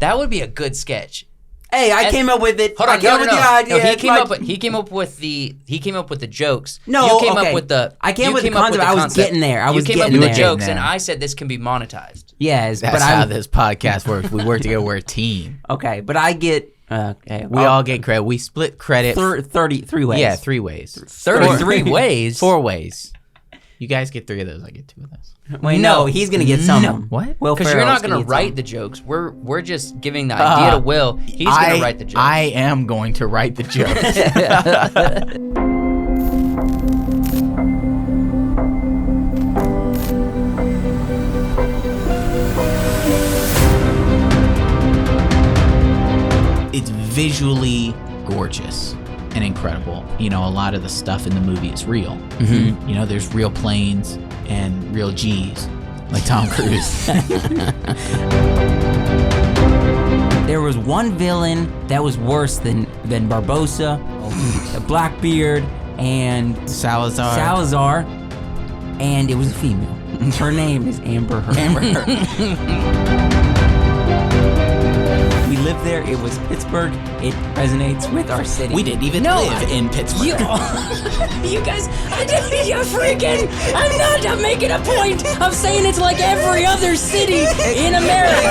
That would be a good sketch. Hey, I came up with it. Hold on, I came up with the idea. No, he came up with the jokes. No, you came okay. up with the. I came up with the concept. I was getting there. You came up with the jokes, and I said this can be monetized. Yes, that's how this podcast works. We work together. We're a team. Okay, but I get. Okay, we all get credit. We split credit. 33 ways. Yeah, 3 ways. 33 ways. 4 ways. You guys get 3 of those. I get 2 of those. Wait, no, he's gonna get some. No. What? Because you're not gonna write the jokes. We're just giving the idea to Will. He's gonna write the jokes. I am going to write the jokes. It's visually gorgeous and incredible. You know, a lot of the stuff in the movie is real. Mm-hmm. You know, there's real planes and real G's, like Tom Cruise. There was one villain that was worse than Barbosa, Blackbeard, and Salazar, and it was a female. Her name is Amber Heard. We lived there. It was Pittsburgh. It resonates with our city. We didn't even live in Pittsburgh. You guys, I'm making a point of saying it's like every other city in America.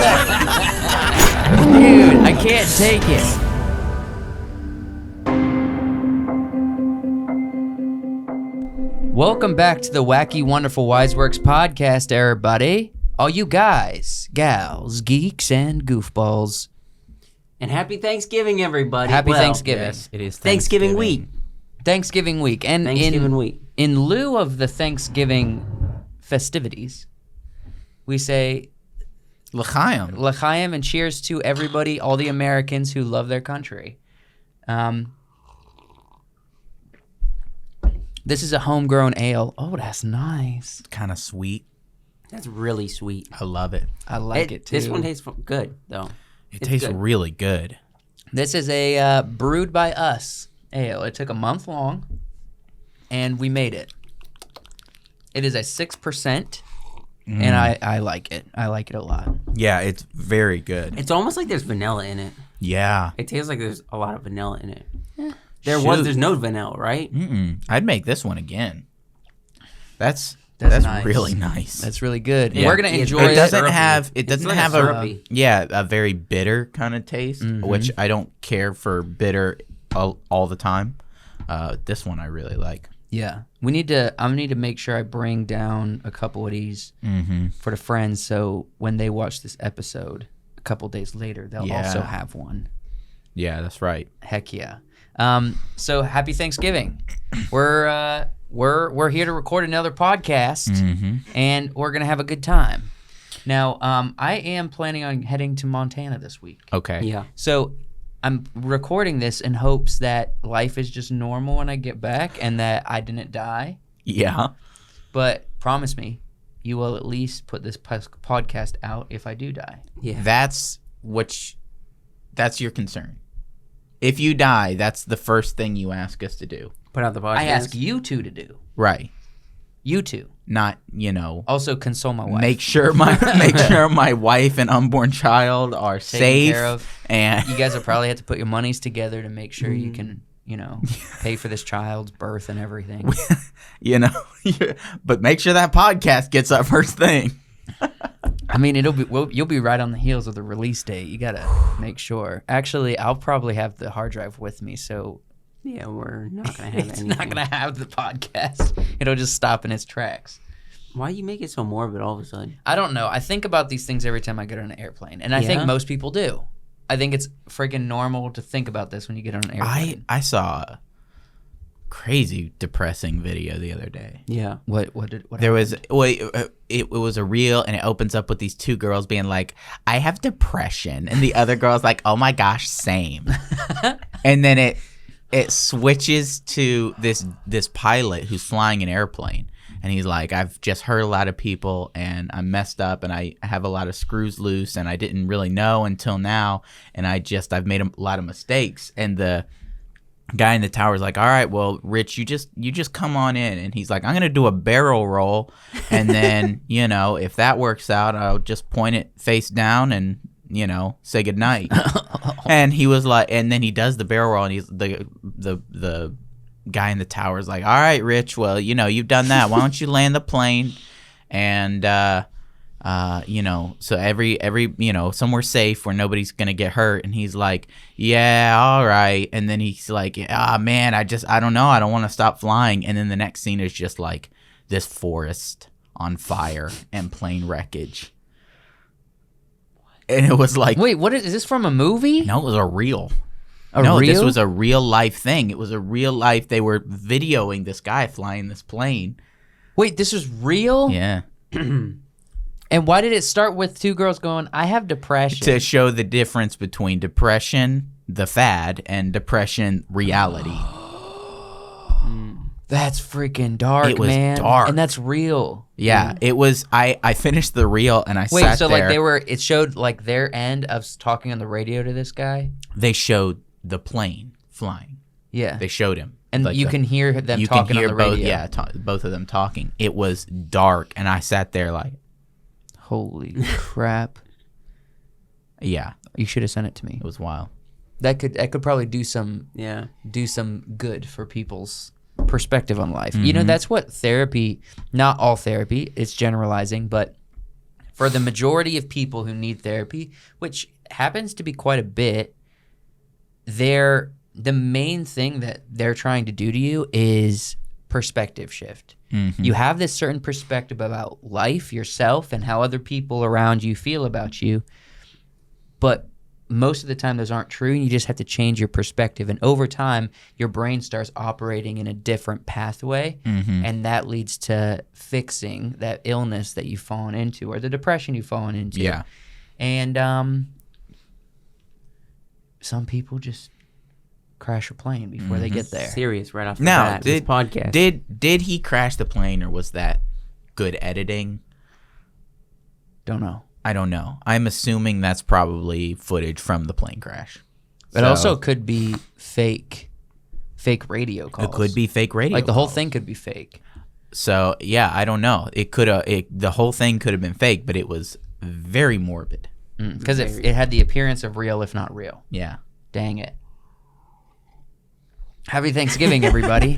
Dude, I can't take it. Welcome back to the Wacky Wonderful Wiseworks podcast, everybody. All you guys, gals, geeks, and goofballs. And happy Thanksgiving, everybody. Happy Thanksgiving. Yes, it is Thanksgiving week. Thanksgiving week. And in lieu of the Thanksgiving festivities, we say L'chaim. L'chaim, and cheers to everybody, all the Americans who love their country. This is a homegrown ale. Oh, that's nice. Kind of sweet. That's really sweet. I love it. I like it too. This one tastes good, though. It tastes really good. This is a brewed by us ale. It took a month long, and we made it. It is a 6%, and I like it. I like it a lot. Yeah, it's very good. It's almost like there's vanilla in it. Yeah. It tastes like there's a lot of vanilla in it. There's no vanilla, right? I'd make this one again. That's nice. Really nice. That's really good. Yeah. We're gonna enjoy it. It doesn't have a a very bitter kind of taste, which I don't care for bitter all the time. This one I really like. Yeah, I need to make sure I bring down a couple of these for the friends, so when they watch this episode a couple days later, they'll also have one. Yeah, that's right. Heck yeah. So happy Thanksgiving. We're here to record another podcast, and we're gonna have a good time. Now, I am planning on heading to Montana this week. Okay. Yeah. So I'm recording this in hopes that life is just normal when I get back, and that I didn't die. Yeah. But promise me, you will at least put this podcast out if I do die. Yeah. That's your concern. If you die, that's the first thing you ask us to do. Put out the podcast. I ask you two to do. Right. You two. Not, Also console my wife. make sure my wife and unborn child are Taken safe. care of. And You guys will probably have to put your monies together to make sure you can, pay for this child's birth and everything. but make sure that podcast gets up first thing. I mean, you'll be right on the heels of the release date. You gotta make sure. Actually, I'll probably have the hard drive with me, so yeah, we're not gonna have it's anything. not gonna have the podcast. It'll just stop in its tracks. Why do you make it so morbid all of a sudden? I don't know. I think about these things every time I get on an airplane, and I think most people do. I think it's freaking normal to think about this when you get on an airplane. I saw a crazy depressing video the other day. Yeah. What There was it was a reel, and it opens up with these two girls being like, I have depression, and the other girl's like, oh my gosh, same. And then it switches to this pilot who's flying an airplane, and he's like, I've just hurt a lot of people, and I'm messed up, and I have a lot of screws loose, and I didn't really know until now, and I've made a lot of mistakes. And the guy in the tower is like, all right, well, Rich, you just come on in. And he's like, I'm gonna do a barrel roll, and then if that works out, I'll just point it face down, and say goodnight. And he was like, and then he does the barrel roll, and he's the guy in the tower is like, all right, Rich, well, you've done that. Why don't you land the plane? And, so every somewhere safe where nobody's going to get hurt. And he's like, yeah, all right. And then he's like, man, I don't know. I don't want to stop flying. And then the next scene is just like this forest on fire and plane wreckage. And it was like, wait, what is this from a movie? no, it was a real. Real? This was a real life thing. It was a real life. They were videoing this guy flying this plane. Wait, this was real? Yeah. And why did it start with two girls going, I have depression? To show the difference between depression, the fad, and depression, reality. That's freaking dark, It was man. dark. And that's real. Yeah, it was. I finished the reel and I Wait, sat so there. like it showed like their end of talking on the radio to this guy? They showed the plane flying. Yeah. They showed him. And Like you can hear them you talking can hear on the radio. both of them talking. It was dark, and I sat there like, Holy crap. yeah, You should have sent it to me. it was wild. That could probably do some Yeah. good for people's perspective on life. That's what therapy, not all therapy, it's generalizing, but for the majority of people who need therapy, which happens to be quite a bit, the main thing that they're trying to do to you is perspective shift. You have this certain perspective about life, yourself, and how other people around you feel about you, but most of the time those aren't true, and you just have to change your perspective. And over time, your brain starts operating in a different pathway, and that leads to fixing that illness that you've fallen into or the depression you've fallen into. Yeah. And some people just crash a plane before they get there. Serious right off the Now, bat. This podcast. did he crash the plane, or was that good editing? Don't know. I don't know. I'm assuming that's probably footage from the plane crash. It also could be fake radio calls. It could be fake radio. Like the whole calls. thing could be fake. So yeah, I don't know. It could the whole thing could have been fake, but it was very morbid. Because it had the appearance of real, if not real. Yeah. Dang it. Happy Thanksgiving, everybody.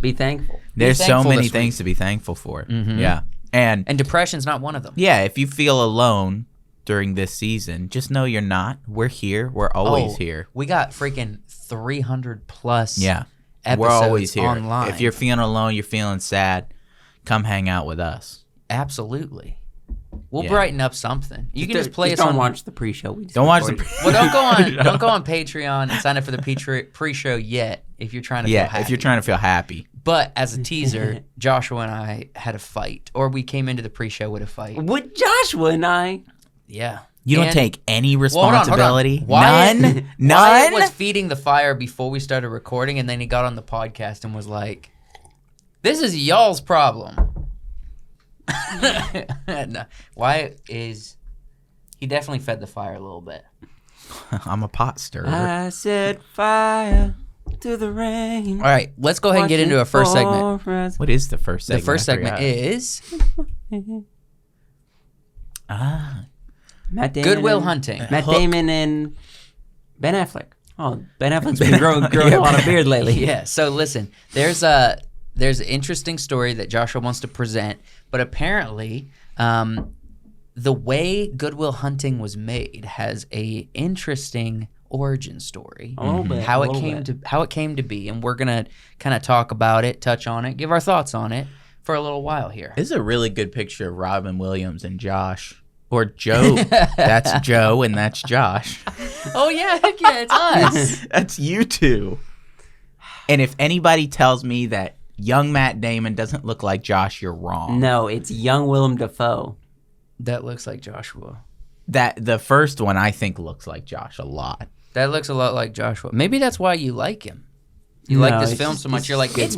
Be thankful. There's so thankful many this things to be thankful for. Yeah. And depression's not one of them. yeah, if you feel alone during this season, just know you're not. We're here. We're always here. We got freaking 300 plus Yeah. episodes We're always here. online. If you're feeling alone, you're feeling sad, come hang out with us. Absolutely. We'll Yeah. brighten up something. You can just play us don't on. watch the pre-show. We just Don't watch the recorded. Well, don't go on Patreon and sign up for the pre-show yet if you're trying to feel happy. if you're trying to feel happy. But as a teaser, Joshua and I had a fight, or we came into the pre-show with a fight. With Joshua and I. Yeah. You don't And- take any Well, hold on, hold on. responsibility. Wyatt- None. Wyatt None. was feeding the fire before we started recording, and then he got on the podcast and was like, "This is y'all's problem." No, Wyatt he definitely fed the fire a little bit. I'm a pot stirrer. I set fire to the rain. All right, let's go ahead and get into our first segment. What is the first segment? The first I segment forgot. is Matt Damon Goodwill and- Hunting. Matt Hook. Damon and Ben Affleck. Oh, Ben Affleck's been growing a lot of beard lately. Yeah. So listen, there's an interesting story that Joshua wants to present, but apparently, the way Goodwill Hunting was made has a interesting origin story. A little bit. How a it little came bit. to how it came to be, and we're gonna kind of talk about it, touch on it, give our thoughts on it for a little while here. This is a really good picture of Robin Williams and Josh. Or Joe. That's Joe and that's Josh. Oh yeah, heck yeah, it's us. That's you two. And if anybody tells me that young Matt Damon doesn't look like Josh, you're wrong. No, it's young Willem Dafoe. That looks like Joshua. That the first one I think looks like Josh a lot. That looks a lot like Joshua. Maybe that's why you like him. You No, like this it's film just- so much. it's You're like, good. it's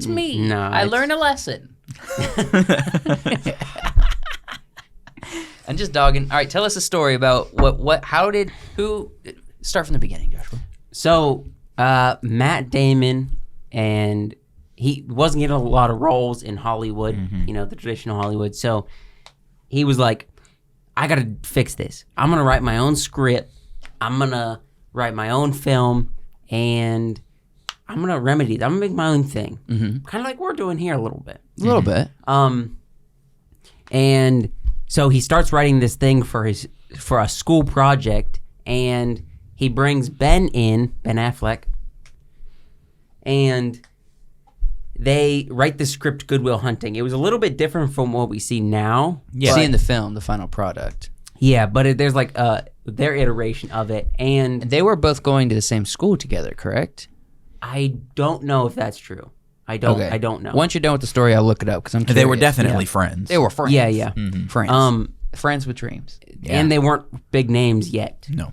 me. No, I it's- learned a lesson. I'm just dogging. All right, tell us a story about who start from the beginning, Joshua. So, Matt Damon, and he wasn't getting a lot of roles in Hollywood, the traditional Hollywood. So he was like, I got to fix this. I'm going to write my own script. I'm going to write my own film, and I'm going to remedy it. I'm going to make my own thing. Kind of like we're doing here a little bit. A little bit. And so he starts writing this thing for a school project, and he brings Ben Affleck, and they write the script Good Will Hunting. It was a little bit different from what we see now. Yeah. See in the film, the final product. Yeah, but there's like their iteration of it, and They were both going to the same school together, correct? I don't know if that's true. I don't know. Once you're done with the story, I'll look it up because I'm curious. They were definitely friends. They were friends. Yeah. Friends. Friends with dreams. And they weren't big names yet. No.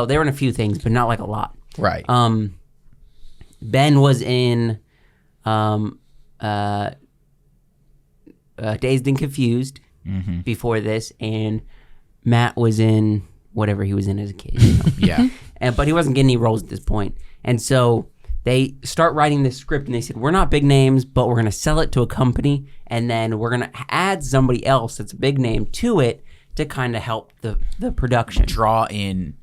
They were in a few things, but not like a lot. Right. Ben was in Dazed and Confused before this, and Matt was in whatever he was in as a kid. Yeah. But he wasn't getting any roles at this point. And so they start writing this script, and they said, we're not big names, but we're going to sell it to a company, and then we're going to add somebody else that's a big name to it to kind of help the production. Draw in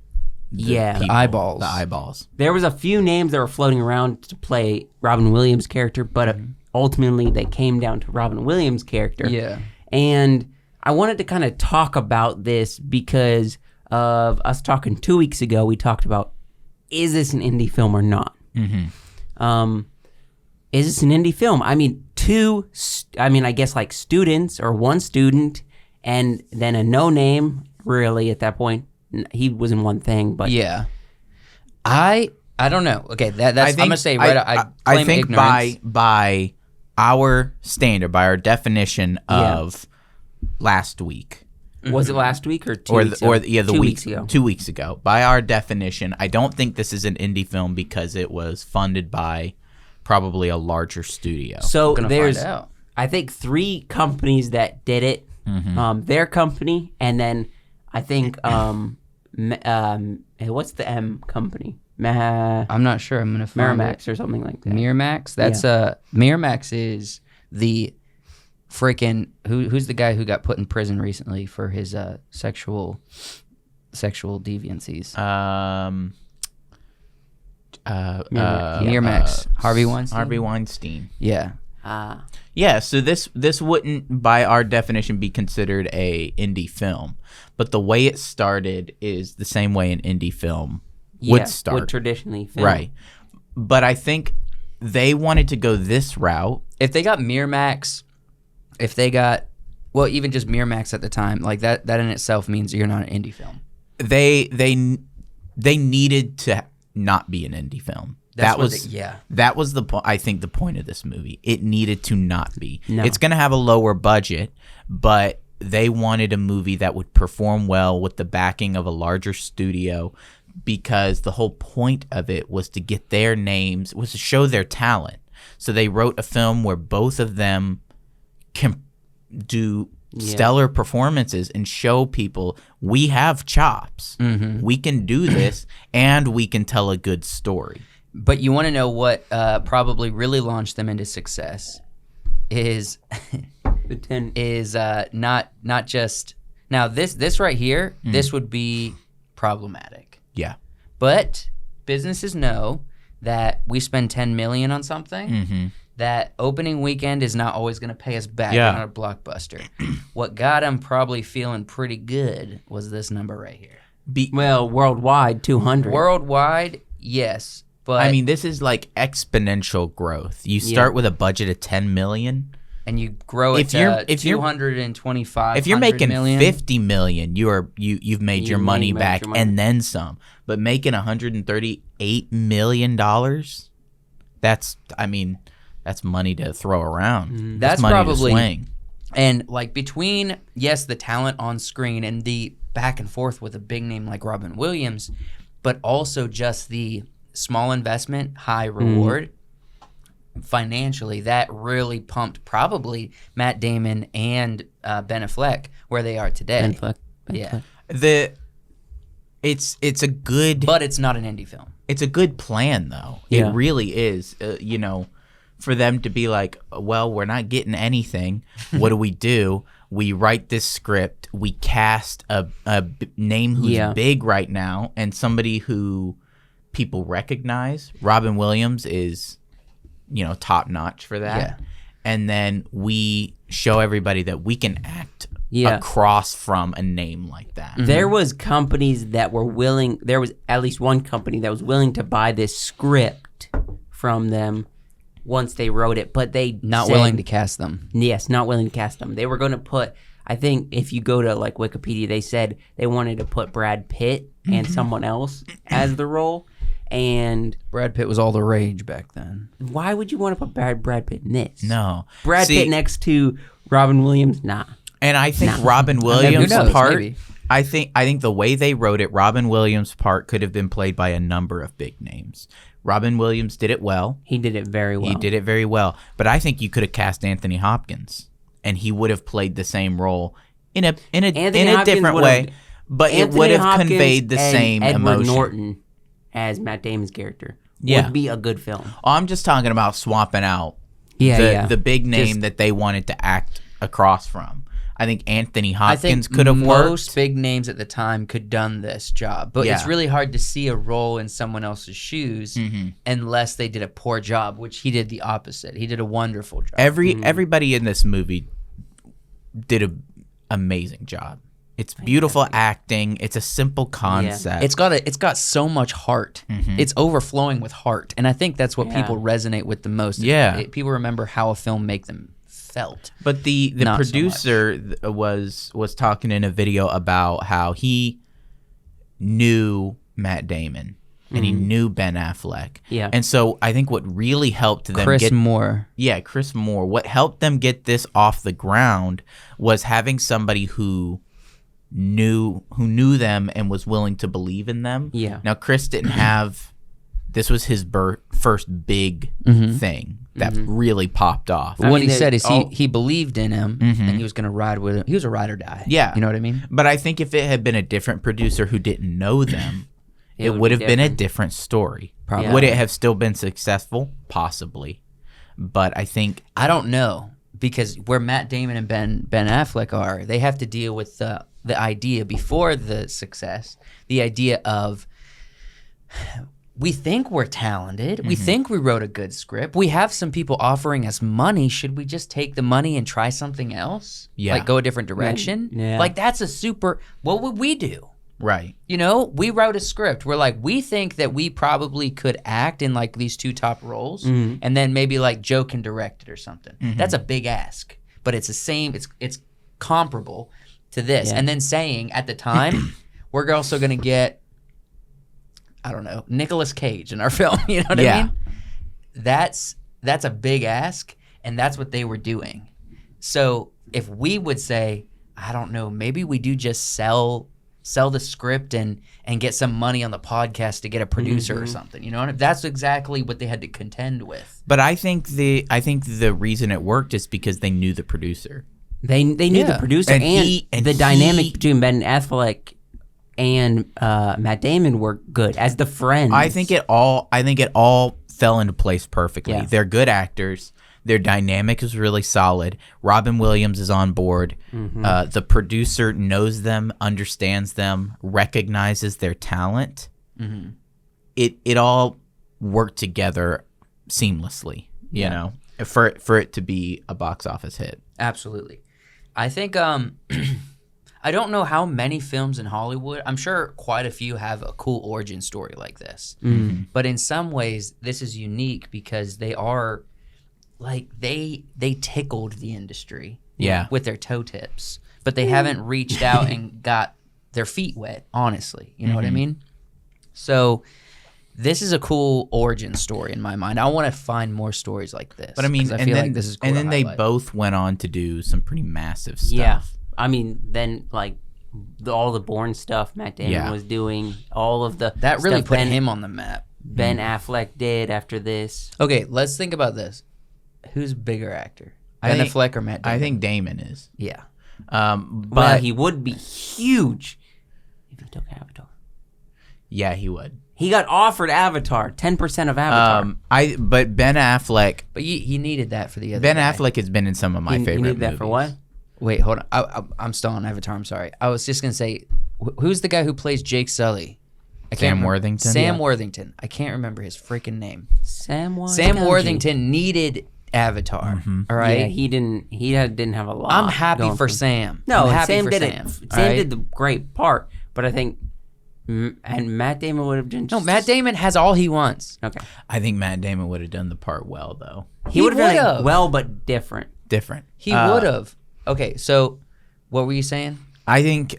the eyeballs. The eyeballs. There was a few names that were floating around to play Robin Williams' character, but ultimately they came down to Robin Williams' character. Yeah. And I wanted to kind of talk about this because of us talking 2 weeks ago. We talked about, is this an indie film or not? Is this an indie film? I mean, I guess like students or one student and then a no name, really, at that point. He was in one thing, but yeah. I don't know. Okay, that's I'm gonna say right. I think ignorance. by our standard, by our definition of last week. Was it last week or 2 weeks ago? The week ago. 2 weeks ago. By our definition, I don't think this is an indie film because it was funded by probably a larger studio. So there's, I think, 3 companies that did it. Their company, and then I think, what's the M company? I'm not sure. I'm gonna find Miramax or something like that. Miramax. That's Miramax is the freaking who's the guy who got put in prison recently for his sexual deviancies. Miramax. Harvey Weinstein. Yeah. Yeah, so this wouldn't, by our definition, be considered a indie film. But the way it started is the same way an indie film would start. Would traditionally film. Right. But I think they wanted to go this route. If they got Miramax, even just Miramax at the time, like that in itself means you're not an indie film. They needed to not be an indie film. That was the point. I think the point of this movie. It needed to not be. No. It's going to have a lower budget, but they wanted a movie that would perform well with the backing of a larger studio, because the whole point of it was to get their names, was to show their talent. So they wrote a film where both of them can do stellar performances and show people we have chops. We can do this, and we can tell a good story. But you want to know what probably really launched them into success is not just now this right here. This would be problematic. Yeah. But businesses know that we spend $10 million on something. That opening weekend is not always going to pay us back on a blockbuster. What got them probably feeling pretty good was this number right here. Worldwide, 200. Worldwide, yes. But I mean, this is like exponential growth. You start with a budget of $10 million, and you grow it to 225. If you're making million. $50 million, you've made your money back and then some. But making $138 million, that's money to throw around. That's money probably to swing. And like between the talent on screen and the back and forth with a big name like Robin Williams, but also just the small investment, high reward. Financially, that really pumped probably Matt Damon and Ben Affleck where they are today. Ben Affleck. It's a good, but it's not an indie film. It's a good plan though. Yeah. It really is. For them to be like, well, we're not getting anything. What do? We write this script. We cast a name who's big right now and somebody who people recognize. Robin Williams is, top notch for that. Yeah. And then we show everybody that we can act across from a name like that. There was companies that were willing. There was at least one company that was willing to buy this script from them once they wrote it, but they not willing to cast them. Yes, not willing to cast them. They were going to put. I think if you go to like Wikipedia, they said they wanted to put Brad Pitt and someone else as the role. And Brad Pitt was all the rage back then. Why would you want to put Brad Pitt in this? No, Brad Pitt next to Robin Williams. Nah. And I think Robin Williams' part. I think the way they wrote it, Robin Williams' part could have been played by a number of big names. Robin Williams did it well. He did it very well. But I think you could have cast Anthony Hopkins, and he would have played the same role in a different way. But it would have conveyed the same Edward emotion. Norton as Matt Damon's character would be a good film. Oh, I'm just talking about swapping out the big name that they wanted to act across from. I think Anthony Hopkins could have worked. Most big names at the time could done this job, but it's really hard to see a role in someone else's shoes unless they did a poor job, which he did the opposite. He did a wonderful job. Everybody in this movie did an amazing job. It's beautiful acting. It's a simple concept. It's got so much heart. It's overflowing with heart, and I think that's what people resonate with the most. People remember how a film make them felt. But the producer was talking in a video about how he knew Matt Damon and he knew Ben Affleck. Yeah. And so I think what really helped them Chris Moore. Yeah, Chris Moore. What helped them get this off the ground was having somebody who knew them and was willing to believe in them. Yeah. Now Chris didn't have this was his first big thing that really popped off. What he said is he believed in him and he was going to ride with him. He was a ride or die. Yeah. You know what I mean? But I think if it had been a different producer who didn't know them, it would have been a different story. Probably. Would it have still been successful? Possibly. But I don't know, because where Matt Damon and Ben Affleck are, they have to deal with the idea before the success, the idea of we think we're talented. We think we wrote a good script. We have some people offering us money. Should we just take the money and try something else? Yeah. Like go a different direction? Yeah. Like that's what would we do? Right. We wrote a script. We're like, we think that we probably could act in like these two top roles and then maybe like Joe can direct it or something. That's a big ask, but it's the same. It's comparable to this. And then saying at the time, we're also going to get, I don't know, Nicolas Cage in our film. You know what I mean? That's a big ask, and that's what they were doing. So if we would say, I don't know, maybe we do just sell the script and get some money on the podcast to get a producer or something. You know, that's exactly what they had to contend with. But I think the reason it worked is because they knew the producer. They knew the producer and the dynamic between Ben Affleck and Matt Damon were good as the friends. I think it all fell into place perfectly. Yeah. They're good actors. Their dynamic is really solid. Robin Williams is on board. The producer knows them, understands them, recognizes their talent. It all worked together seamlessly, you know, for it to be a box office hit. Absolutely. I think I don't know how many films in Hollywood. I'm sure quite a few have a cool origin story like this. But in some ways, this is unique because they are like they tickled the industry with their toe tips, but they haven't reached out and got their feet wet, honestly. You know what I mean? So this is a cool origin story in my mind. I want to find more stories like this. But I mean, I feel like this is cool and then they highlight. both went on to do some pretty massive stuff. Yeah. I mean, then like all the Bourne stuff Matt Damon was doing, all of the that really stuff put him on the map. Ben Affleck did after this. Okay, let's think about this. Who's bigger actor? Ben Affleck or Matt Damon? I think Damon is. Yeah. But he would be huge if he took Avatar. Yeah, he would. He got offered Avatar, 10% of Avatar. But Ben Affleck. But he needed that for the other Ben guy. Affleck has been in some of my favorite you need movies. that for what? Wait, hold on. I'm still on Avatar. I'm sorry. I was just gonna say, who's the guy who plays Jake Sully? Sam Worthington. Sam Worthington. I can't remember his freaking name. Sam Worthington needed Avatar. All right. Yeah, he didn't have a lot. I'm happy going for Sam. No, I'm happy Sam for did Sam. it. Sam did the great part, but I think, and Matt Damon would have done. No, Matt Damon has all he wants. Okay, I think Matt Damon would have done the part well, though. he would have done it well, but different. Different. He would have. Okay, so what were you saying? I think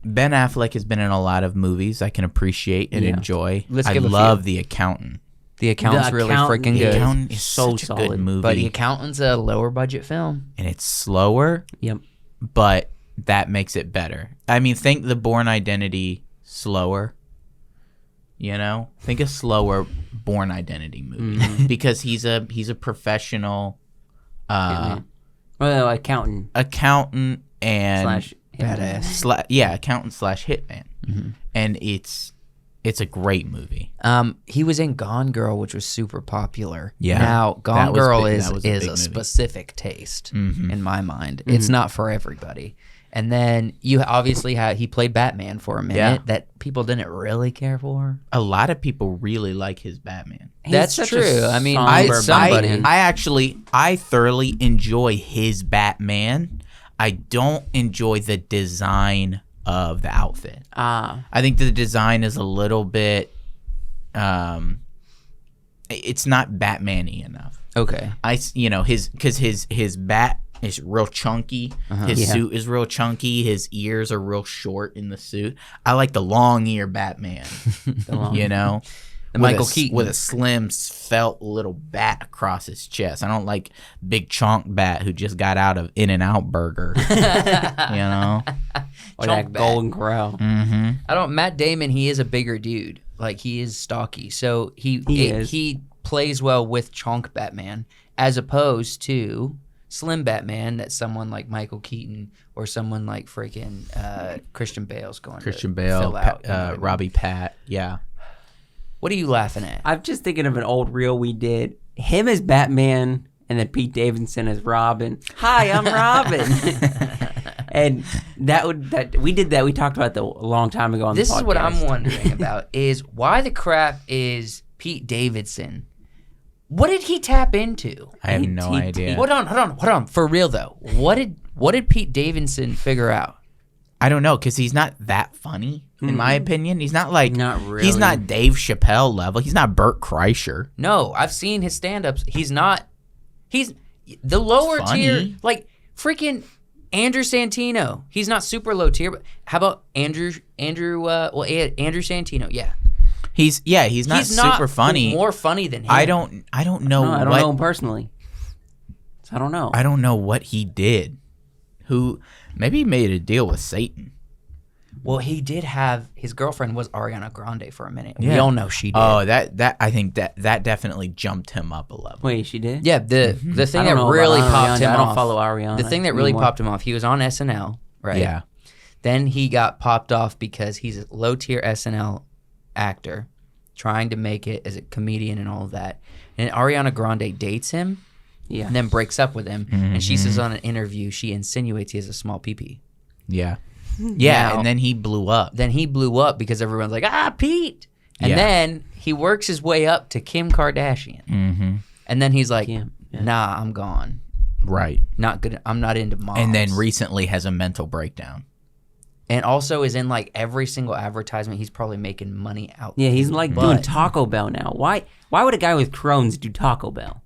Ben Affleck has been in a lot of movies I can appreciate and enjoy. Let's I give a love few. The Accountant. The Accountant's really freaking The good. Accountant is So such a solid. good movie. But The Accountant's a lower budget film. And it's slower, Yep. but that makes it better. I mean, think The Bourne Identity slower. You know? Think a slower Bourne Identity movie. Because he's a professional Well, accountant accountant and slash Badass. accountant slash hitman. And it's a great movie. He was in Gone Girl, which was super popular. Yeah. Now, Gone That was Girl big- is that was a big a movie. specific taste in my mind. It's not for everybody. And then you obviously he played Batman for a minute Yeah. that people didn't really care for. A lot of people really like his Batman. That's such true. a I mean, somber somebody. Batman. I thoroughly enjoy his Batman. I don't enjoy the design of the outfit. I think the design is a little bit it's not Batman-y enough. Okay. His bat is real chunky. His suit is real chunky. His ears are real short in the suit. I like the long ear Batman. You know? The Michael Keaton. With a slim, felt little bat across his chest. I don't like big chonk bat who just got out of In-N-Out Burger. You know? or Chunk that bat. Golden Corral. Matt Damon, he is a bigger dude. Like, he is stocky. So He is. he plays well with chunk Batman as opposed to slim Batman that someone like Michael Keaton or someone like freaking Christian Bale's going Christian to Bale, fill out. You know what I mean? Robbie Pat. Yeah. What are you laughing at? I'm just thinking of an old reel we did. Him as Batman and then Pete Davidson as Robin. Hi, I'm Robin. And we did that. We talked about that a long time ago on This the podcast. is what I'm wondering about is why the crap is Pete Davidson? What did he tap into? I have no idea. Hold on. For real though, what did Pete Davidson figure out? I don't know, because he's not that funny, in my opinion. He's not like... Not really. He's not Dave Chappelle level. He's not Burt Kreischer. No, I've seen his stand-ups. He's the lower funny. tier, like freaking Andrew Santino. He's not super low tier, but how about Andrew Santino? Yeah. He's not super funny. More funny than him. I don't know I don't know him personally. So I don't know. I don't know what he did. Maybe he made a deal with Satan. Well, he did have his girlfriend was Ariana Grande for a minute. Yeah. We all know she did. Oh, that I think that definitely jumped him up a level. Wait, she did? Yeah, the thing I that don't know really about popped Ariana. him I off. don't follow Ariana. The thing that really anymore. popped him off, he was on SNL, right? Yeah. Then he got popped off because he's a low tier SNL actor trying to make it as a comedian and all of that. And Ariana Grande dates him and then breaks up with him. And she says on an interview, she insinuates he has a small pee-pee. Yeah. Yeah, Now- and then he blew up. Then he blew up because everyone's like, Pete. And Yeah. then he works his way up to Kim Kardashian. Mm-hmm. And then he's like, Kim, yeah. nah, I'm gone. Right. Not good. I'm not into moms. And then recently has a mental breakdown. And also is in like every single advertisement. He's probably making money out. Yeah, he's like But doing Taco Bell now. Why would a guy with Crohn's do Taco Bell?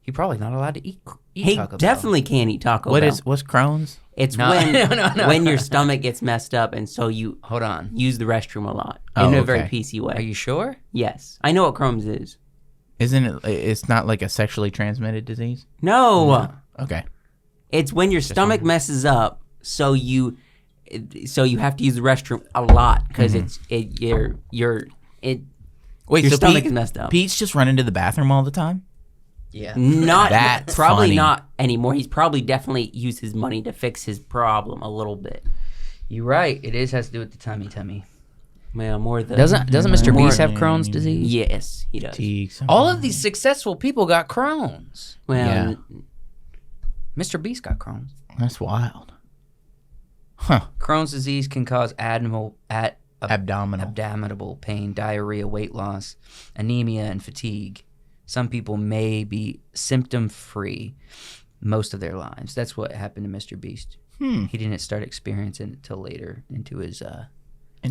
He probably not allowed to eat He Taco Bell. definitely can't eat Taco Bell. What's Crohn's? It's No, when no. when your stomach gets messed up and so you Hold on. use the restroom a lot Oh, in a very okay. PC way. Are you sure? Yes. I know what Crohn's is. Isn't it? It's not like a sexually transmitted disease. No. Okay. It's when your stomach messes up so you have to use the restroom a lot because your Wait, your so stomach is messed up. Pete's just running to the bathroom all the time. Yeah. Not That's probably funny. not anymore. He's probably definitely used his money to fix his problem a little bit. You're right. It has to do with the tummy. Well, more the Doesn't Mr. more- Beast have Crohn's disease? Yes, he does. Teagues. All of these successful people got Crohn's. Well, Yeah. Mr. Beast got Crohn's. That's wild. Huh. Crohn's disease can cause abdominal pain, diarrhea, weight loss, anemia, and fatigue. Some people may be symptom-free most of their lives. That's what happened to Mr. Beast. He didn't start experiencing it until later into his life.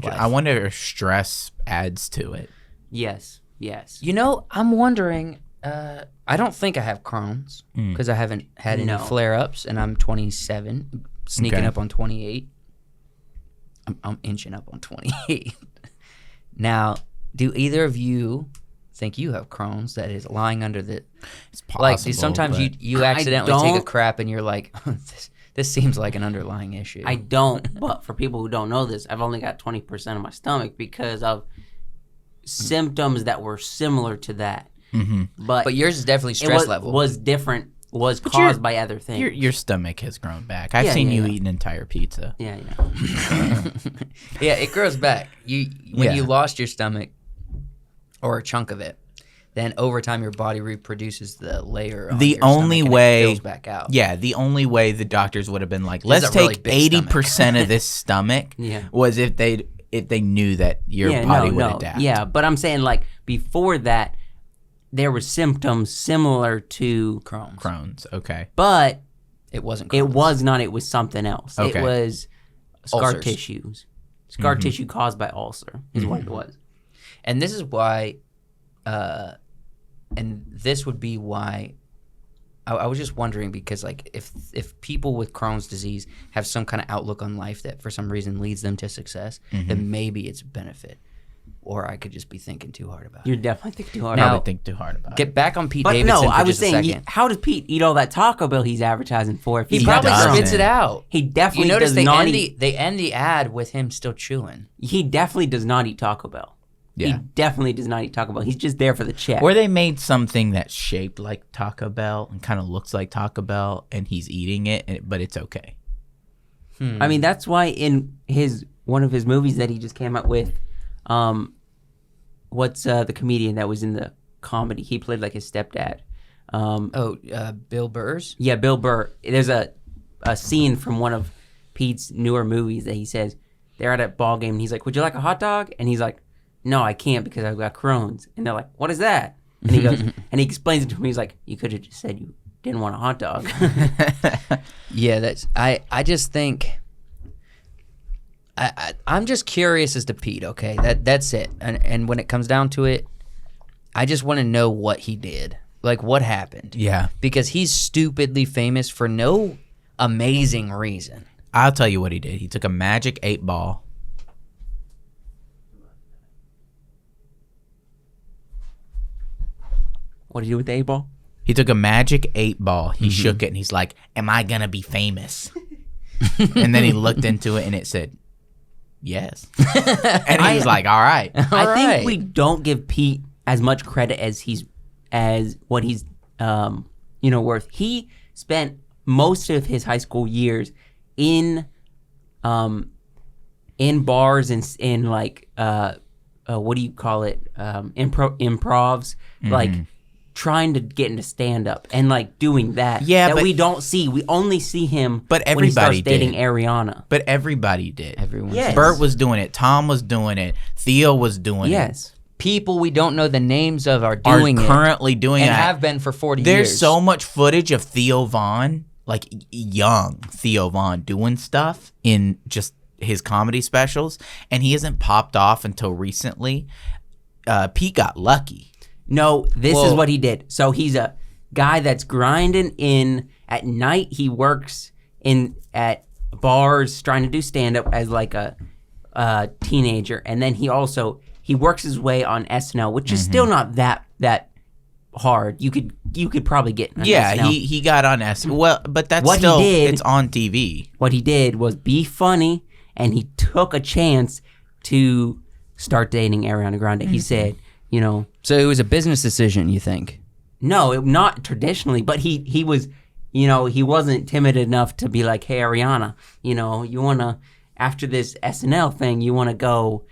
I wonder if stress adds to it. Yes. You know, I'm wondering, I don't think I have Crohn's because I haven't had any flare-ups, and I'm 27, sneaking up on 28. I'm inching up on 28. Now, do either of you think you have Crohn's that is lying under the... It's possible. Like, sometimes you accidentally take a crap and you're like, this seems like an underlying issue. I don't, but for people who don't know this, I've only got 20% of my stomach because of symptoms that were similar to that. Mm-hmm. But yours is definitely stress level. Was different, was caused by other things. Your stomach has grown back. I've seen you eat an entire pizza. Yeah, Yeah, it grows back. When you lost your stomach, or a chunk of it, then over time your body reproduces the layer on the your only stomach way and it fills back out. Yeah, the only way the doctors would have been like, let's take 80% of this stomach was if they knew that your body would adapt. Yeah, but I'm saying like before that there were symptoms similar to Crohn's, okay. But it wasn't Crohn's. It was not, it was something else. Okay. It was scar Ulcers. tissues. Scar tissue caused by ulcer is what it was. And this is why, and this would be why, I was just wondering because like if people with Crohn's disease have some kind of outlook on life that for some reason leads them to success, then maybe it's a benefit. Or I could just be thinking too hard about it. You're definitely thinking too hard. Now, think too hard about it. Get back on Pete But Davidson no, for I was just a saying, second. how does Pete eat all that Taco Bell he's advertising for? If He probably doesn't. spits it out. He definitely You notice does not they end the ad with him still chewing. He definitely does not eat Taco Bell. Yeah. He definitely does not eat Taco Bell. He's just there for the check. Or they made something that's shaped like Taco Bell and kind of looks like Taco Bell, and he's eating it, but it's okay. I mean, that's why in one of his movies that he just came out with, what's the comedian that was in the comedy? He played like his stepdad. Bill Burr's? Yeah, Bill Burr. There's a scene from one of Pete's newer movies that he says they're at a ball game and he's like, "Would you like a hot dog?" And he's like, "No, I can't because I've got Crohn's." And they're like, "What is that?" And he goes, and he explains it to me. He's like, "You could have just said you didn't want a hot dog." Yeah, I just think I'm just curious as to Pete. Okay, that's it. And when it comes down to it, I just want to know what he did, like what happened. Yeah, because he's stupidly famous for no amazing reason. I'll tell you what he did. He took a magic 8-ball. What did he do with the 8-ball? He took a magic 8-ball. He shook it and he's like, "Am I gonna be famous?" And then he looked into it and it said, "Yes." And he was like, "All right." I think we don't give Pete as much credit as what he's worth. He spent most of his high school years in bars and in like what do you call it, improvs, like trying to get into stand up and like doing that. Yeah, but we don't see. We only see him. But when he starts everybody dating did. Ariana. But everybody did. Everyone. Yes. Bert was doing it. Tom was doing it. Theo was doing it. Yes. People we don't know the names of are doing it. Currently doing and it. have been for 40 There's years. so much footage of Theo Von, like young Theo Von, doing stuff in just his comedy specials, and he hasn't popped off until recently. Pete got lucky. No, this is what he did. So he's a guy that's grinding in at night. He works at bars trying to do stand up as like a teenager, and then he works his way on SNL, which is still not that hard. You could probably get on SNL. he got on SNL. Well, but that's What he still did- it's on TV. What he did was be funny, and he took a chance to start dating Ariana Grande. He said, So it was a business decision, you think? no, not traditionally, but he was, he wasn't timid enough to be like, "Hey, Ariana, you want to, after this SNL thing, you want to go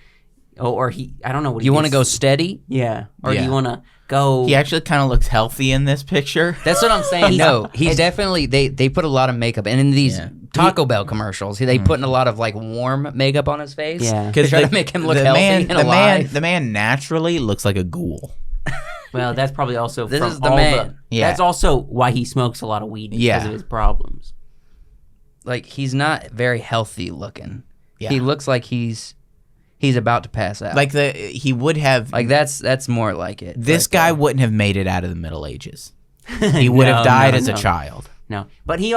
or he, I don't know what You want to go steady? Yeah. Or do Yeah. you want to go? He actually kind of looks healthy in this picture. That's what I'm saying. No, he's definitely they put a lot of makeup, and in these Taco Bell commercials, they put in a lot of like warm makeup on his face. Yeah. to try to make him look healthy and alive. The man naturally looks like a ghoul. Well, that's probably also This from is the all man. Yeah. That's also why he smokes a lot of weed because of his problems. Like he's not very healthy looking. Yeah. He looks like he's about to pass out. Like he would have. Like that's more like it. This right guy there. wouldn't have made it out of the Middle Ages. He would have died as a child. No, but he's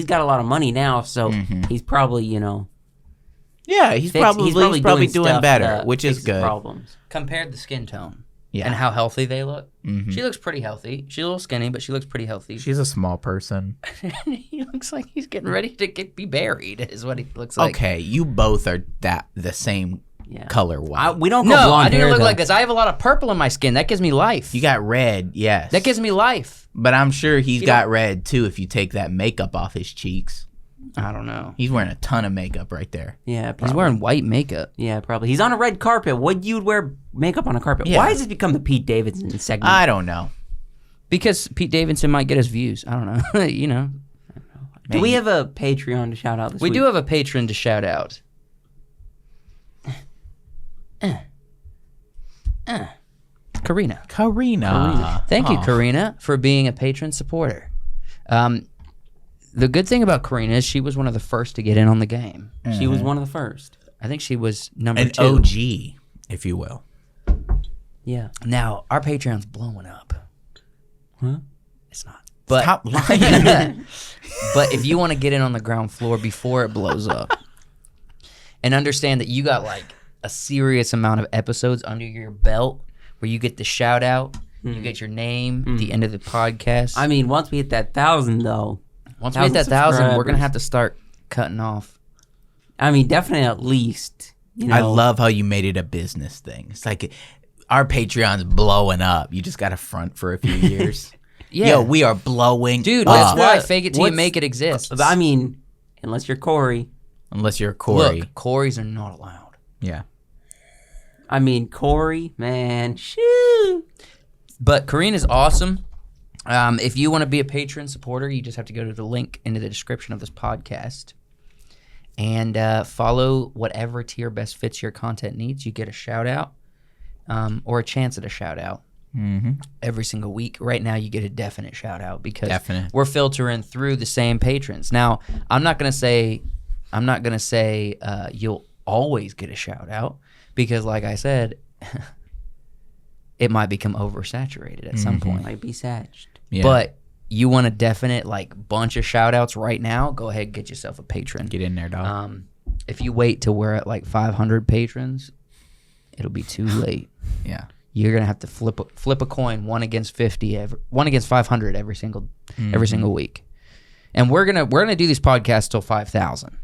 got a lot of money now, so he's probably Yeah, he's probably doing stuff better, that which is fixes good. Problems. Compared the skin tone. Yeah. And how healthy they look. Mhm. She looks pretty healthy. She's a little skinny, but she looks pretty healthy. She's a small person. He looks like he's getting ready to be buried, is what he looks like. Okay, you both are the same color white. We don't go No, blonde I didn't hair, look though. like this. I have a lot of purple in my skin. That gives me life. You got red, yes. That gives me life. But I'm sure he's got red too if you take that makeup off his cheeks. I don't know. He's wearing a ton of makeup right there. Yeah, probably. He's wearing white makeup. Yeah, probably. He's on a red carpet. Would you wear makeup on a carpet? Yeah. Why has this become the Pete Davidson segment? I don't know. Because Pete Davidson might get his views. I don't know. You know. Do we have a Patreon to shout out this week? We do have a patron to shout out. Karina. Thank you, Karina, for being a patron supporter. The good thing about Karina is she was one of the first to get in on the game. She was one of the first. I think she was number An 2. OG, if you will. Yeah. Now, our Patreon's blowing up. Huh? It's not. But, Stop lying. but if you want to get in on the ground floor before it blows up and understand that you got like a serious amount of episodes under your belt where you get the shout out, you get your name at the end of the podcast. I mean, once we hit that 1,000, though. Once we hit that 1,000, we're going to have to start cutting off. I mean, definitely at least. You know, I love how you made it a business thing. It's like our Patreon's blowing up. You just got to front for a few years. Yeah. Yo, we are blowing Dude, up. that's why fake it till you make it exists. I mean, unless you're Corey. Unless you're Corey. Look, Corys are not allowed. Yeah. I mean, Corey, man, shoo. But Karina's awesome. If you want to be a patron supporter, you just have to go to the link in the description of this podcast and follow whatever tier best fits your content needs. You get a shout out or a chance at a shout out every single week. Right now, you get a definite shout out because we're filtering through the same patrons. Now, I'm not gonna say you'll always get a shout out because, like I said, it might become oversaturated at some point. Might be satched. Yeah. But you want a definite like bunch of shout outs right now, go ahead and get yourself a patron. Get in there, dog. If you wait till we're at like 500 patrons, it'll be too late. Yeah. You're gonna have to flip a coin, 1 against 50, 1 against 500 every single week. And we're gonna do these podcasts till 5,000.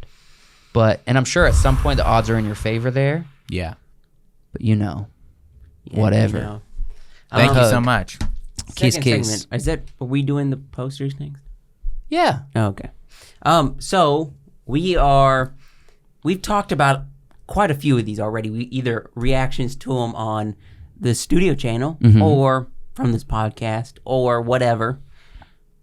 And I'm sure at some point the odds are in your favor there. Yeah. But whatever. You know. Thank you so much. Kiss, Second kiss. segment. Are we doing the posters next? Yeah. Oh, okay. So we've talked about quite a few of these already. We either reactions to them on the studio channel or from this podcast or whatever.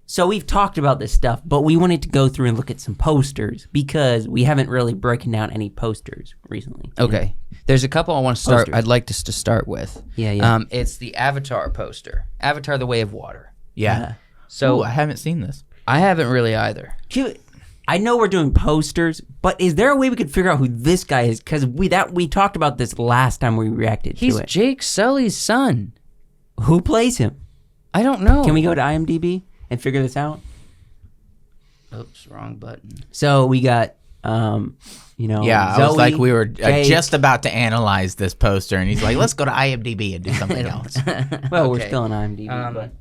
So we've talked about this stuff, but we wanted to go through and look at some posters because we haven't really broken down any posters recently. Okay. There's a couple I want to start. I'd like us to start with. Yeah. It's the Avatar poster. Avatar: The Way of Water. Yeah. So Ooh, I haven't seen this. I haven't really either. I know we're doing posters, but is there a way we could figure out who this guy is? Because we talked about this last time we reacted He's to it. Jake Sully's son. Who plays him? I don't know. Can we go to IMDb and figure this out? Oops, wrong button. So we got, Yeah, I was Zoe, like, we were Jake. just about to analyze this poster, and he's like, let's go to IMDb and do something else. Well, we're Okay. still on IMDb, but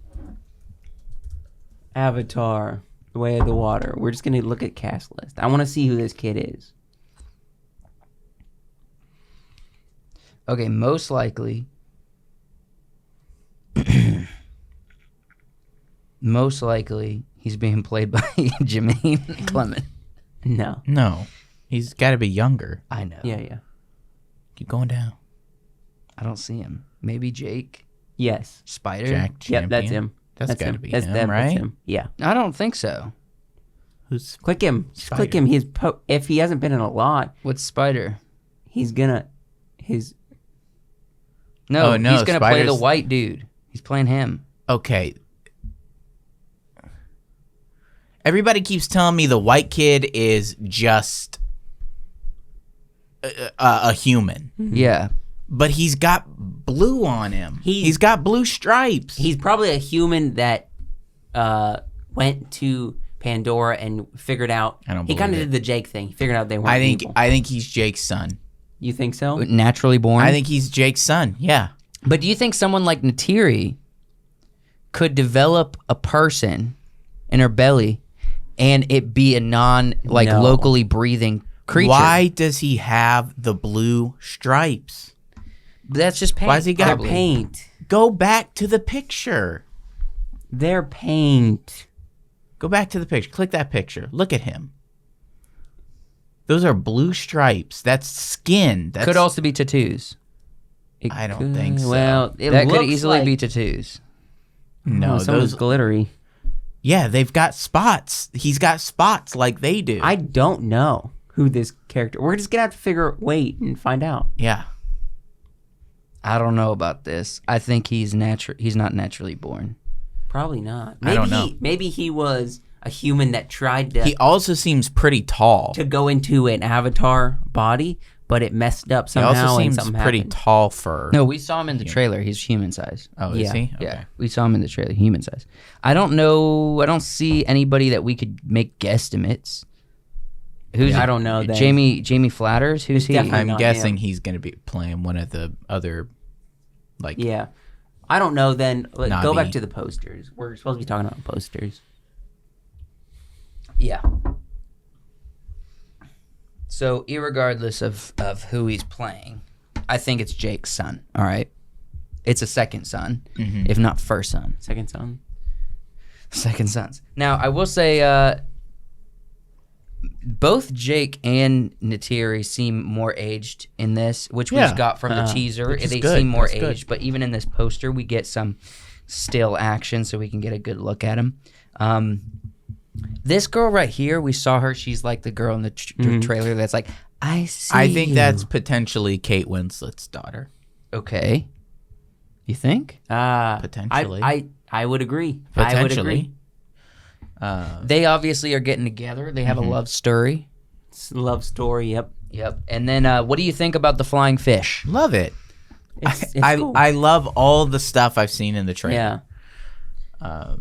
Avatar, The Way of the Water. We're just gonna look at cast list. I want to see who this kid is. Okay, most likely. Most likely, he's being played by Jermaine Clement. No. No, he's got to be younger. I know. Yeah. Keep going down. I don't see him. Maybe Jake Yes. Spider. Jack Champion. Yep, that's him. That's got to him. be That's him, That's right? him. Yeah. I don't think so. Who's Click him. Just Spider? click him. If he hasn't been in a lot, What's Spider? he's gonna. His. No, Oh, no, he's gonna play the Spider's- white dude. He's playing him. okay? Everybody keeps telling me the white kid is just a human, Yeah. but he's got blue on him. He's- He's got blue stripes. He's probably a human that went to Pandora and figured out. I don't He kind of believe it. did the Jake thing. He figured out they weren't I think evil. he's Jake's son. You think so? Naturally born. I think he's Jake's son. Yeah. But do you think someone like Natiri could develop a person in her belly and it be a No. locally breathing creature? Why does he have the blue stripes? That's just paint. Why has he got probably. Paint. Go back to the picture. They're paint. Go back to the picture. Click that picture. Look at him. Those are blue stripes. That's skin. That's, Could also be tattoos. I don't think so. Well, it That could looks easily like, be tattoos. no, some of it's those. glittery. Yeah, they've got spots. He's got spots like they do. I don't know who this character. We're just gonna have to wait and find out. Yeah. I don't know about this. I think he's not naturally born. Probably not. I don't know. Maybe he was a human that tried to He also seems pretty tall. go into an avatar body, but it messed up He somehow also and seems something pretty happened. tall for. No, we saw him in the trailer. He's human size. Oh, is Yeah. he? Yeah, Okay. we saw him in the trailer, human size. I don't know. I don't see anybody that we could make guesstimates. Who's I don't know then. Jamie Flatters. Who's he? definitely I'm not guessing him. he's going to be playing one of the other, like, Yeah. I don't know then. Go Navi. back to the posters. We're supposed to be talking about posters. Yeah. So, irregardless of who he's playing, I think it's Jake's son. All right, it's a second son, if not first son. Second son. Second sons. Now, I will say, both Jake and Natiri seem more aged in this, which we Yeah. got from the teaser. which is They good. seem more That's good. aged, but even in this poster, we get some still action, so we can get a good look at him. This girl right here, we saw her. She's like the girl in the trailer that's like, I see. I think you." that's potentially Kate Winslet's daughter. okay. You think? Potentially. I would agree. I would agree. Potentially. They obviously are getting together. They have a love story. It's a love story. Yep. Yep. And then, what do you think about the flying fish? Love it. It's I cool. I love all the stuff I've seen in the trailer. Yeah.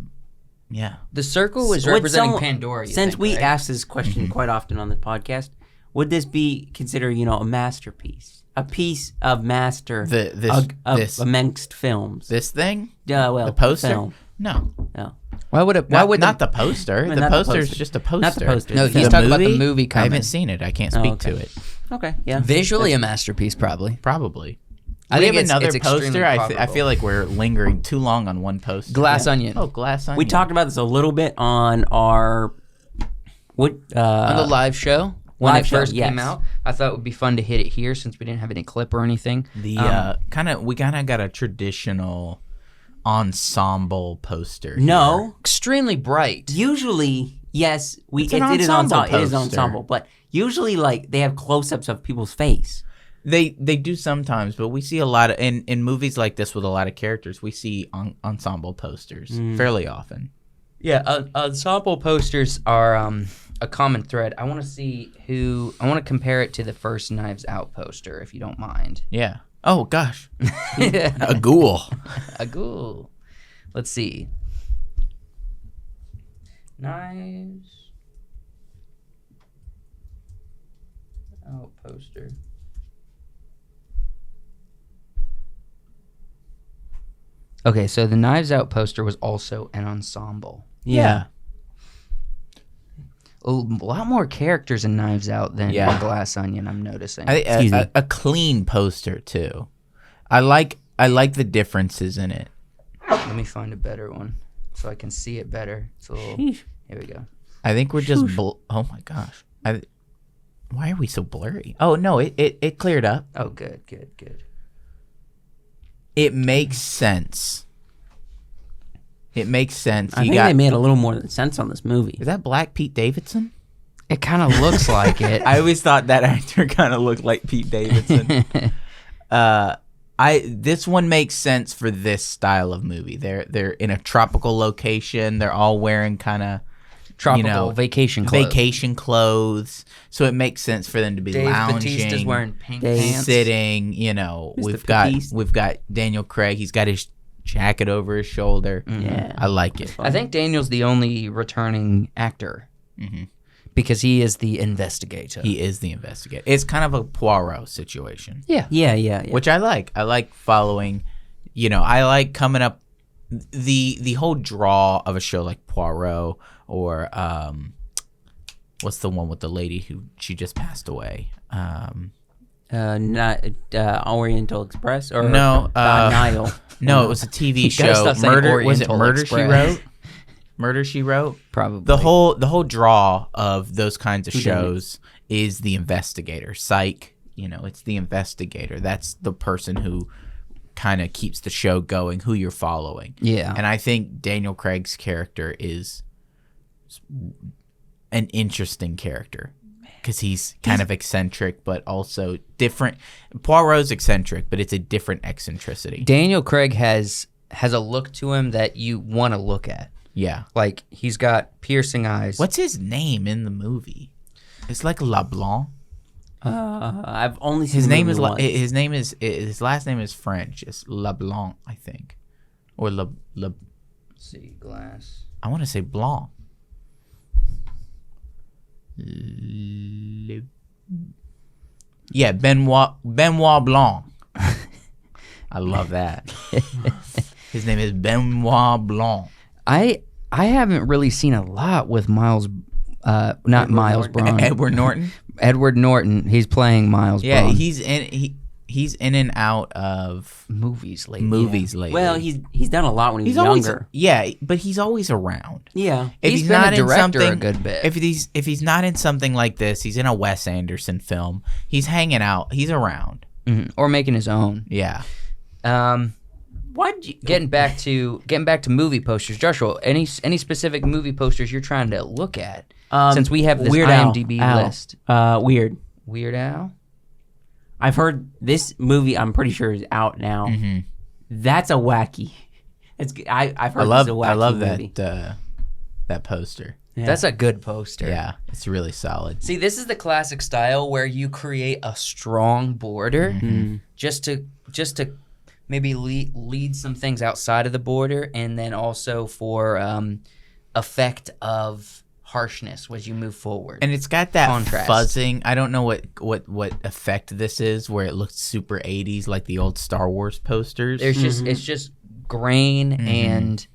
Yeah. The circle was Would representing some- Pandora. You Since think, we right? ask this question quite often on the podcast, would this be considered, a masterpiece, a piece of master This amongst films? this thing? Well, The poster? film. No. No, Why would it? Why Not, would not the poster. No, The not the poster is poster. just a poster. Not the poster. No, The he's film. talking about the movie I coming. haven't seen it. I can't speak okay. to it. Okay, yeah. Visually a masterpiece, probably. Probably. I We think have it's another extremely poster. I probable. feel like we're lingering too long on one poster. Glass Onion. Oh, Glass Onion. We talked about this a little bit on our On the live show when live it show, first yes. came out. I thought it would be fun to hit it here since we didn't have any clip or anything. the we kind of got a traditional ensemble poster. No, Extremely bright. usually yes, It's an it is ensemble ensemble. It is poster. ensemble, but usually like they have close-ups of people's face. They do sometimes, but we see a lot of in movies like this with a lot of characters. We see ensemble posters fairly often. Yeah, ensemble posters are a common thread. I want to compare it to the first Knives Out poster, if you don't mind. Yeah. Oh gosh, a ghoul. A ghoul. Let's see. Knives Out poster. Okay, so the Knives Out poster was also an ensemble. Yeah. A lot more characters in Knives Out than Yeah. Glass Onion, I'm noticing. Excuse me. A clean poster too. I like the differences in it. Let me find a better one so I can see it better. It's a little. Sheesh. Here we go. I think we're just. Oh my gosh. Why are we so blurry? Oh no, it cleared up. Oh, good. It makes sense. It makes sense. I think they made a little more than sense on this movie. Is that Black Pete Davidson? It kind of looks like it. I always thought that actor kind of looked like Pete Davidson. This one makes sense for this style of movie. They're in a tropical location. They're all wearing kind of Tropical vacation clothes. So it makes sense for them to be Dave lounging. Bautista's wearing pink Dave pants. Sitting. We've got Daniel Craig. He's got his jacket over his shoulder. Yeah. I like it. I think Daniel's the only returning actor because he is the investigator. He is the investigator. It's kind of a Poirot situation. Yeah. Which I like. I like following, I like coming up the whole draw of a show like Poirot or what's the one with the lady who she just passed away? Not Oriental Express or No, Nile. No, it was a TV You gotta show. stop saying Murder was it Oriental Murder Express. She Wrote? Murder She Wrote? Probably. The whole draw of those kinds of shows is the investigator. Psych, it's the investigator. That's the person who kind of keeps the show going, who you're following. Yeah. And I think Daniel Craig's character is an interesting character because he's kind of eccentric, but also different. Poirot's eccentric, but it's a different eccentricity. Daniel Craig has a look to him that you want to look at. Yeah. Like, he's got piercing eyes. What's his name in the movie? It's like LeBlanc. I've only seen His the name movie is once. his last name is French. It's LeBlanc, I think, or Let's see, glass. I want to say Blanc. Yeah, Benoit Blanc. I love that. His name is Benoit Blanc. I haven't really seen a lot with Miles, not Miles Braun. Edward Norton. Edward Norton. He's playing Miles Yeah, Braun. he's in and out of movies lately. lately. Well, he's done a lot when he was always younger. but he's always around. Yeah. If He's he's been not a in director something, a good bit. If he's not in something like this, he's in a Wes Anderson film. He's hanging out. He's around. Mhm. Or making his own. Yeah. Why'd you Getting back to movie posters, Joshua. Any specific movie posters you're trying to look at? Since we have this Weird Al. IMDb Al. list. Weird. Weird Al. I've heard this movie. I'm pretty sure is out now. Mm-hmm. That's a wacky. I've heard I it's a wacky love movie. that poster. Yeah. That's a good poster. Yeah, it's really solid. See, this is the classic style where you create a strong border just to maybe lead some things outside of the border, and then also for effect of harshness as you move forward. And it's got that Contrast. fuzzing. I don't know what effect this is, where it looks super 80s like the old Star Wars posters. There's it's just grain and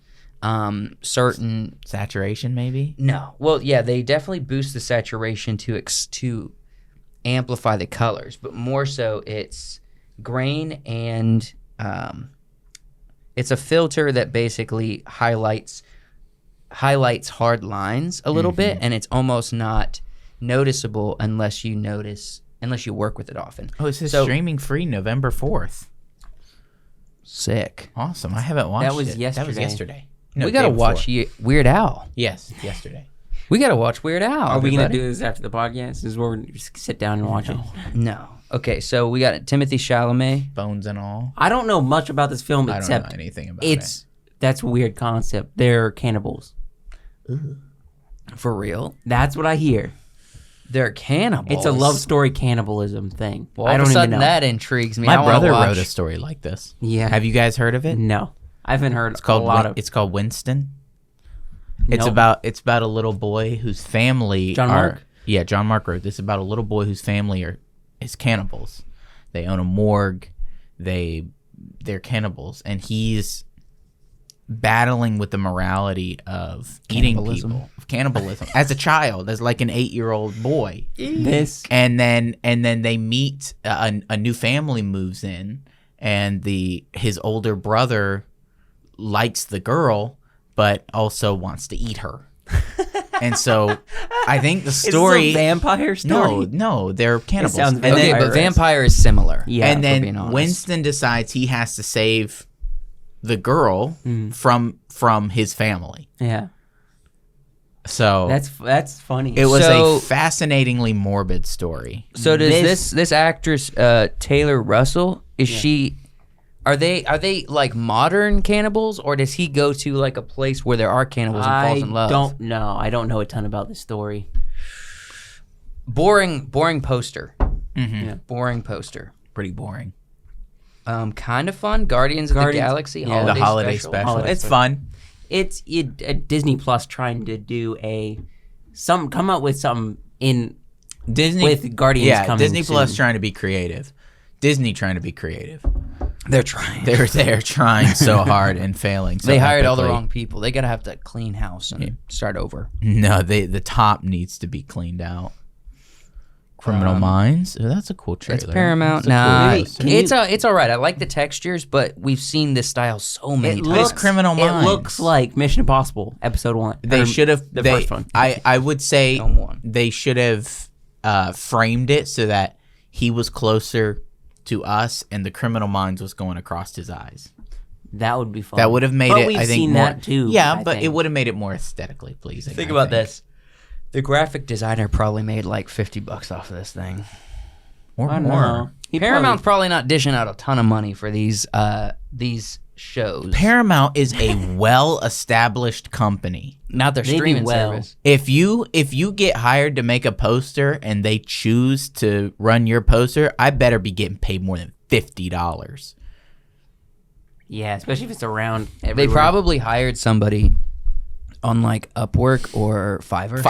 certain Saturation, maybe. no. Well, yeah, they definitely boost the saturation to amplify the colors, but more so it's grain and it's a filter that basically highlights hard lines a little bit, and it's almost not noticeable unless you work with it often. Oh, it says So- streaming free November 4th. Sick. Awesome. I haven't watched That was it. That was yesterday. yesterday. No, We gotta day before. watch Weird Al. Yes, yesterday. We gotta watch Weird Al. Are we gonna everybody. do this after the podcast? This is where we're gonna just sit down and watch it. No. Okay, so we got Timothy Chalamet. Bones and all. I don't know much about this film I don't except know anything about that's a weird concept. They're cannibals. For real? That's what I hear. They're cannibals. It's a love story cannibalism thing. Well, I all don't of a even sudden know. that intrigues me. My I wanna brother watch. wrote a story like this. Yeah. Have you guys heard of it? No, I haven't heard It's called a lot of. It's called Winston. It's Nope. about a little boy whose family John are Mark? Yeah, John Mark wrote this about a little boy whose family is cannibals. They own a morgue. They're cannibals, and he's battling with the morality of eating Cannibalism. people, of cannibalism as a child, as like an 8-year-old boy. This And then they meet a new family moves in, and his older brother likes the girl but also wants to eat her. And so I think the story. It's a vampire story. No, they're cannibals. sounds And then- Okay, but vampire is similar. Yeah, and if we're being then honest. Winston decides he has to save the girl from his family. Yeah. So That's funny. it was So- a fascinatingly morbid story. So does this actress Taylor Russell, is she are they like modern cannibals, or does he go to like a place where there are cannibals and falls in love? don't know. I don't know a ton about this story. Boring poster. Yeah. Boring poster. Pretty boring. Kind of fun. Guardians of the Galaxy yeah. The holiday special. Holiday It's special. fun. It's Disney Plus trying to do come up with something in Disney with Guardians Yeah, coming Disney Plus soon. trying to be creative. Disney trying to be creative. They're trying. They're trying so hard and failing. So They hired all the epically. wrong people. They gotta have to clean house and start over. No, the top needs to be cleaned out. Criminal Minds. Oh, that's a cool trailer. It's Paramount. That's a cool Nah, poster. it's all right. I like the textures, but we've seen this style so many times. looks- Criminal It Minds. looks like Mission Impossible Episode 1. They should have. the first one. I would say Film one. they should have framed it so that he was closer to us, and the Criminal Minds was going across his eyes. That would be fun. That would have made But it. We've I think seen more, that too. Yeah, I but think. it would have made it more aesthetically pleasing. Think I about think. this. The graphic designer probably made like $50 off of this thing. Or I don't more. know. He Paramount's probably not dishing out a ton of money for these shows. Paramount is a well-established company. Not their They do streaming well. service. If you get hired to make a poster and they choose to run your poster, I better be getting paid more than $50. Yeah, especially if it's around They everywhere. probably hired somebody on like Upwork or Fiverr.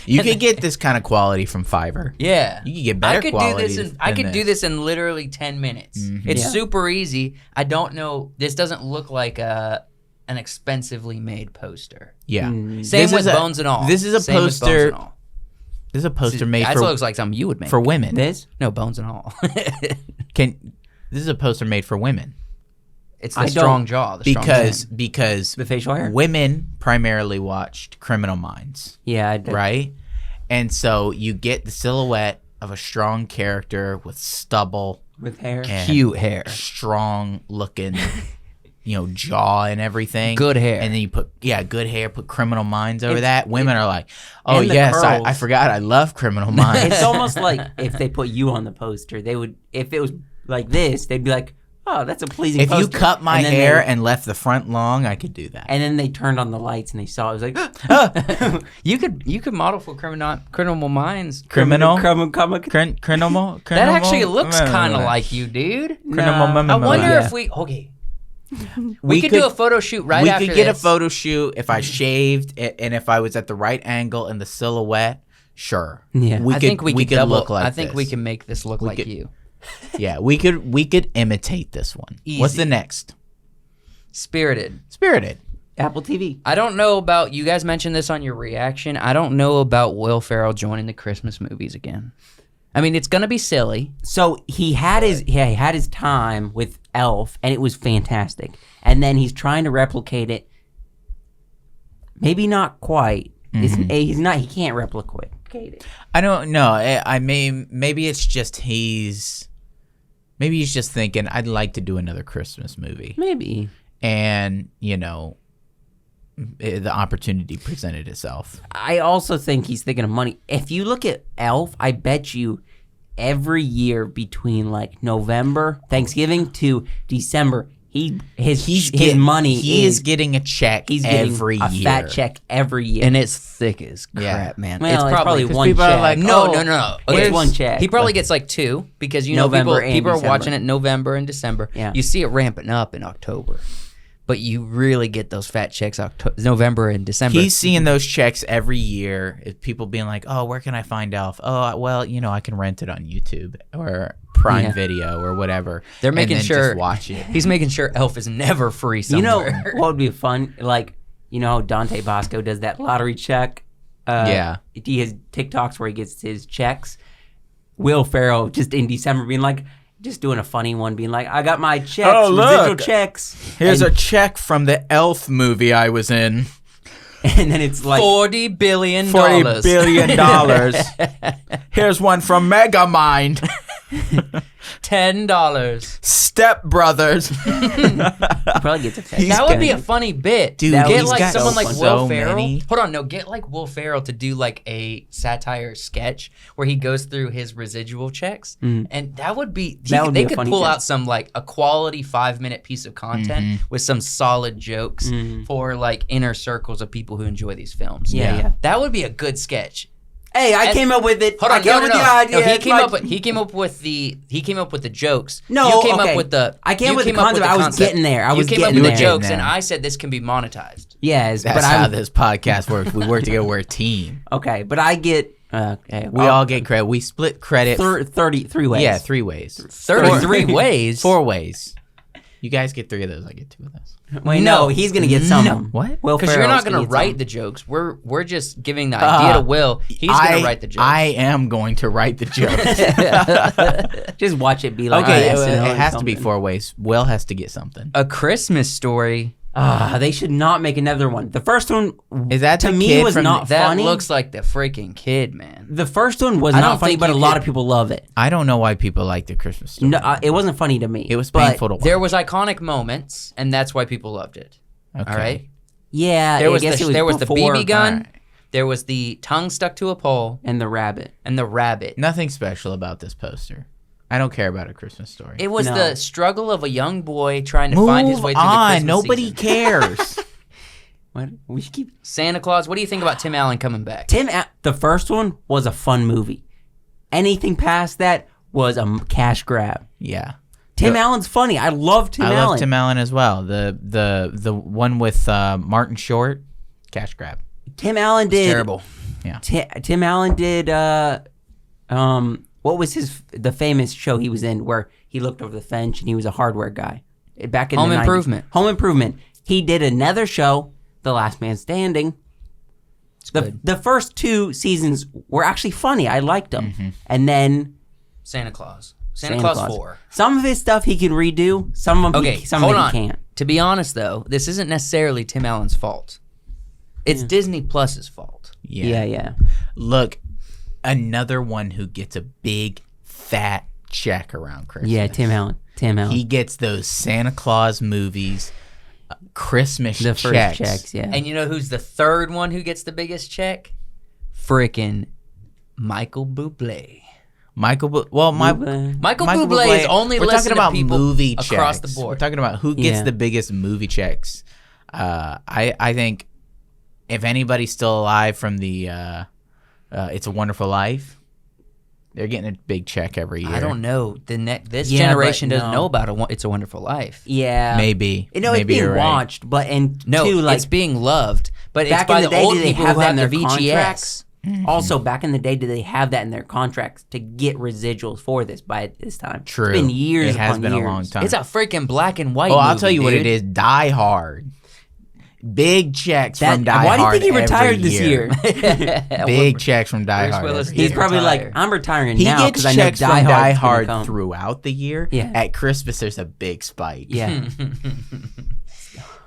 You could get this kind of quality from Fiverr. Yeah. You could get better I could quality. do this I could do this in literally 10 minutes. It's Yeah. super easy. I don't know. This doesn't look like an expensively made poster. Yeah. Same This with is a- Bones and All. This is a Same with Bones poster. and All. This is a poster made That for looks like something you would make. for women. This? No, Bones and All. This is a poster made for women It's the I don't- strong jaw. The strong because The facial hair? women primarily watched Criminal Minds, Yeah, I did. right? And so you get the silhouette of a strong character with stubble With hair. and cute hair. strong looking, jaw and everything. Good hair. And then you put good hair. Put Criminal Minds over that. Women are like, oh and the yes, curls. I forgot. I love Criminal Minds. It's almost like if they put you on the poster, they would, if it was like this, they'd be like, oh, that's a pleasing If poster. you cut my And then hair they- and left the front long, I could do that. and then they turned on the lights and they saw it, it was like, You could model for Criminal Minds. Criminal. Criminal. Criminal. That actually looks kind of like you, dude. I wonder Yeah. if we we could do a photo shoot right we after could get this. a photo shoot if I shaved and if I was at the right angle and the silhouette. Sure. Yeah. I think we could double, look like I think we this. can make this look like could- you. Yeah, we could imitate this one. What's Easy. the next? Spirited. Spirited. Apple TV. I don't know about you guys mentioned this on your reaction. I don't know about Will Ferrell joining the Christmas movies again. I mean, it's gonna be silly. So he had his time with Elf, and it was fantastic. And then he's trying to replicate it. Maybe not quite. He can't replicate it. I don't know. Maybe it's just maybe he's just thinking I'd like to do another Christmas movie. Maybe. And, the opportunity presented itself. I also think he's thinking of money. If you look at Elf, I bet you every year between like November, Thanksgiving to December, his money He is getting a check he's getting every a year. fat check every year. And it's thick as crap, Yeah. man. Well, it's probably 'cause one people are check. like, No. It's Okay, one check. He probably gets like two because November and people are December. watching it November and December. Yeah. You see it ramping up in October, but you really get those fat checks November and December. He's seeing those checks every year. It's people being like, "Oh, where can I find Elf? Oh, well, I can rent it on YouTube or Prime Yeah. Video or whatever." They're and making then sure just watch it. He's making sure Elf is never free You know somewhere. what would be fun? Like, how Dante Bosco does that lottery check? Yeah. He has TikToks where he gets his checks. Will Ferrell just in December being like, just doing a funny one, being like, I got my checks, Oh, look. residual checks. Here's And a check from the Elf movie I was in. And then it's like $40 billion. $40 billion. Here's one from Megamind. $10. Step Brothers. probably gets offended. That would be a funny bit. Dude, get he's like got someone like so Will Ferrell. many. Hold on, no, get like Will Ferrell to do like a satire sketch where he goes through his residual checks, and that would be. They could pull out some like a quality 5-minute piece of content with some solid jokes for like inner circles of people who enjoy these films. Yeah. That would be a good sketch. Hey, I came up with it. Hold on, I came up with the idea. No, he came up with the jokes. No, you came okay. up with the. I came you up with came the up with concept. I was getting there. I was you came up getting with the there. jokes, and I said this can be monetized. Yes, That's but how this podcast works. We work together. We're a team. Okay, but I get. Okay, We all get credit. We split credit. 33 ways. Yeah, 3 ways. 33 ways. 4 ways. You guys get 3 of those. I get 2 of those. Wait, no, he's gonna get some of them. What? Will Because you're Ferrell's not going to get write some. the jokes. We're just giving the idea to Will. He's going to write the jokes. I am going to write the jokes. Just watch it be like. Okay, SNL it or has to be something. 4 ways. Will has to get something. A Christmas Story. They should not make another one. The first one, Is that to the me, kid was from not That funny. looks like the freaking kid, man. The first one was I not don't funny, think but a you lot could- of people love it. I don't know why people like the Christmas Story. No, it wasn't funny to me. It was but painful to watch. There was iconic moments, and that's why people loved it. Okay. All right. Yeah, There I was guess the it was before, BB gun. Alright. There was the tongue stuck to a pole, and the rabbit. and the rabbit. Nothing special about this poster. I don't care about A Christmas Story. It was No. the struggle of a young boy trying to Move find his way through the on. Christmas Nobody season. cares. What? We should keep Santa Claus. What do you think about Tim Allen coming back? the first one was a fun movie. Anything past that was a cash grab. Yeah. Tim Allen's funny. I love Tim I Allen. love Tim Allen as well. The one with Martin Short, cash grab. Tim Allen did Terrible. Tim Allen did what was the famous show he was in where he looked over the fence and he was a hardware guy back in Home the 90s. Improvement. Home Improvement. He did another show, The Last Man Standing. The first 2 seasons were actually funny. I liked them. Mm-hmm. And then Santa Claus. Santa Claus 4. Some of his stuff he can redo. Some of them Okay, some hold of it on. he can't. To be honest, though, this isn't necessarily Tim Allen's fault. It's Disney Plus's fault. Yeah. Look, another one who gets a big fat check around Christmas. Yeah, Tim Allen. He gets those Santa Claus movies, Christmas The first checks. checks, yeah. And you know who's the third one who gets the biggest check? Frickin' Michael Bublé. Michael Bublé. Bublé is only We're listened talking about to people movie across checks. the board. We're talking about who gets Yeah. the biggest movie checks. I think if anybody's still alive from the It's a Wonderful Life, they're getting a big check every year. I don't know. This Yeah, generation but doesn't no. know about It's a Wonderful Life. Yeah. Maybe. You know, Maybe it's being you're right. watched, but No, too, like, it's being loved. But it's back by in the the day, old did they people have who that have in the their VGS. contracts? Also, back in the day, did they have that in their contracts to get residuals for this by this time? True. It's been years It has upon been years. a long time. It's a freaking black and white Oh, movie, I'll tell you what dude. it is. Die Hard. Big checks from Die Why do you Hard think he every retired this year? Big checks from Die Bruce Hard. Willis every did He's year. probably retire. like, I'm retiring He now gets because I know checks Die from Die Hard's gonna Hard come. throughout the year. Yeah. At Christmas, there's a big spike. Yeah.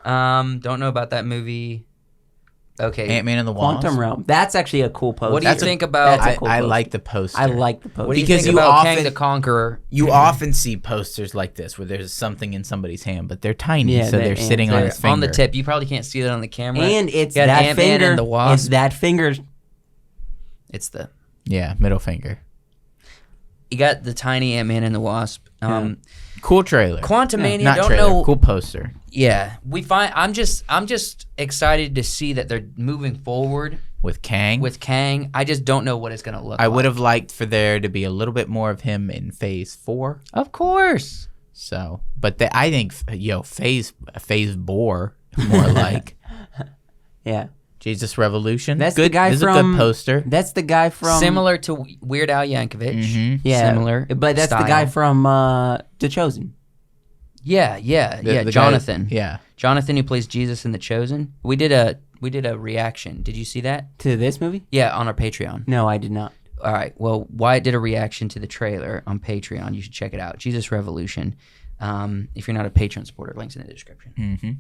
Don't know about that movie. Okay. Ant-Man and the Wasp. Quantum Realm. That's actually a cool poster. What do you think about? that's a I, cool I poster. like the poster. I like the poster. What do you Because think you about often- Kang the Conqueror? You often see posters like this where there's something in somebody's hand, but they're tiny, Yeah, so they're sitting on They're his finger. on the tip. You probably can't see that on the camera. And it's You got that Ant-Man finger. and the Wasp. It's that finger. It's the Yeah, middle finger. you got the tiny Ant-Man and the Wasp. Cool trailer. Quantumania. Not Don't trailer. know. Cool poster. Yeah, we find. I'm just excited to see that they're moving forward With Kang. with Kang. I just don't know what it's gonna look. I like. would have liked for there to be a little bit more of him in Phase 4. Of course. So, but I think Phase Bore more like Yeah. Jesus Revolution. That's good. the guy this from. is a good poster. That's the guy from. Similar to Weird Al Yankovic. Mhm. Yeah. Similar. But that's the style. guy from The Chosen. Yeah. The guy- Jonathan. yeah. Jonathan, who plays Jesus in The Chosen. We did a reaction. Did you see that? To this movie? Yeah, on our Patreon. No, I did not. All right. Well, Wyatt did a reaction to the trailer on Patreon. You should check it out. Jesus Revolution. If you're not a Patreon supporter, links in the description. Mm-hmm.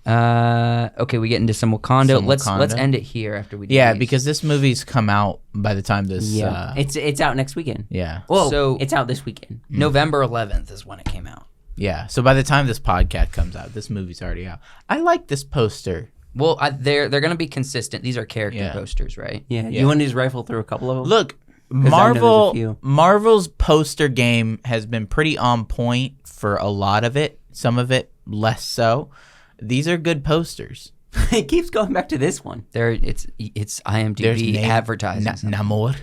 Okay, we get into some Wakanda. Some Let's Wakanda. end it here after we do Yeah, these. because this movie's come out by the time this. Yeah, it's out next weekend. Yeah. Well, So- it's out this weekend. November 11th is when it came out. Yeah. So by the time this podcast comes out, this movie's already out. I like this poster. Well, they're going to be consistent. These are character Yeah. posters, right? Yeah. Yeah. You want to just rifle through a couple of them? Look, I know there's a few. Marvel's poster game has been pretty on point for a lot of it. Some of it less so. These are good posters. It keeps going back to this one. It's IMDb advertising. Namor.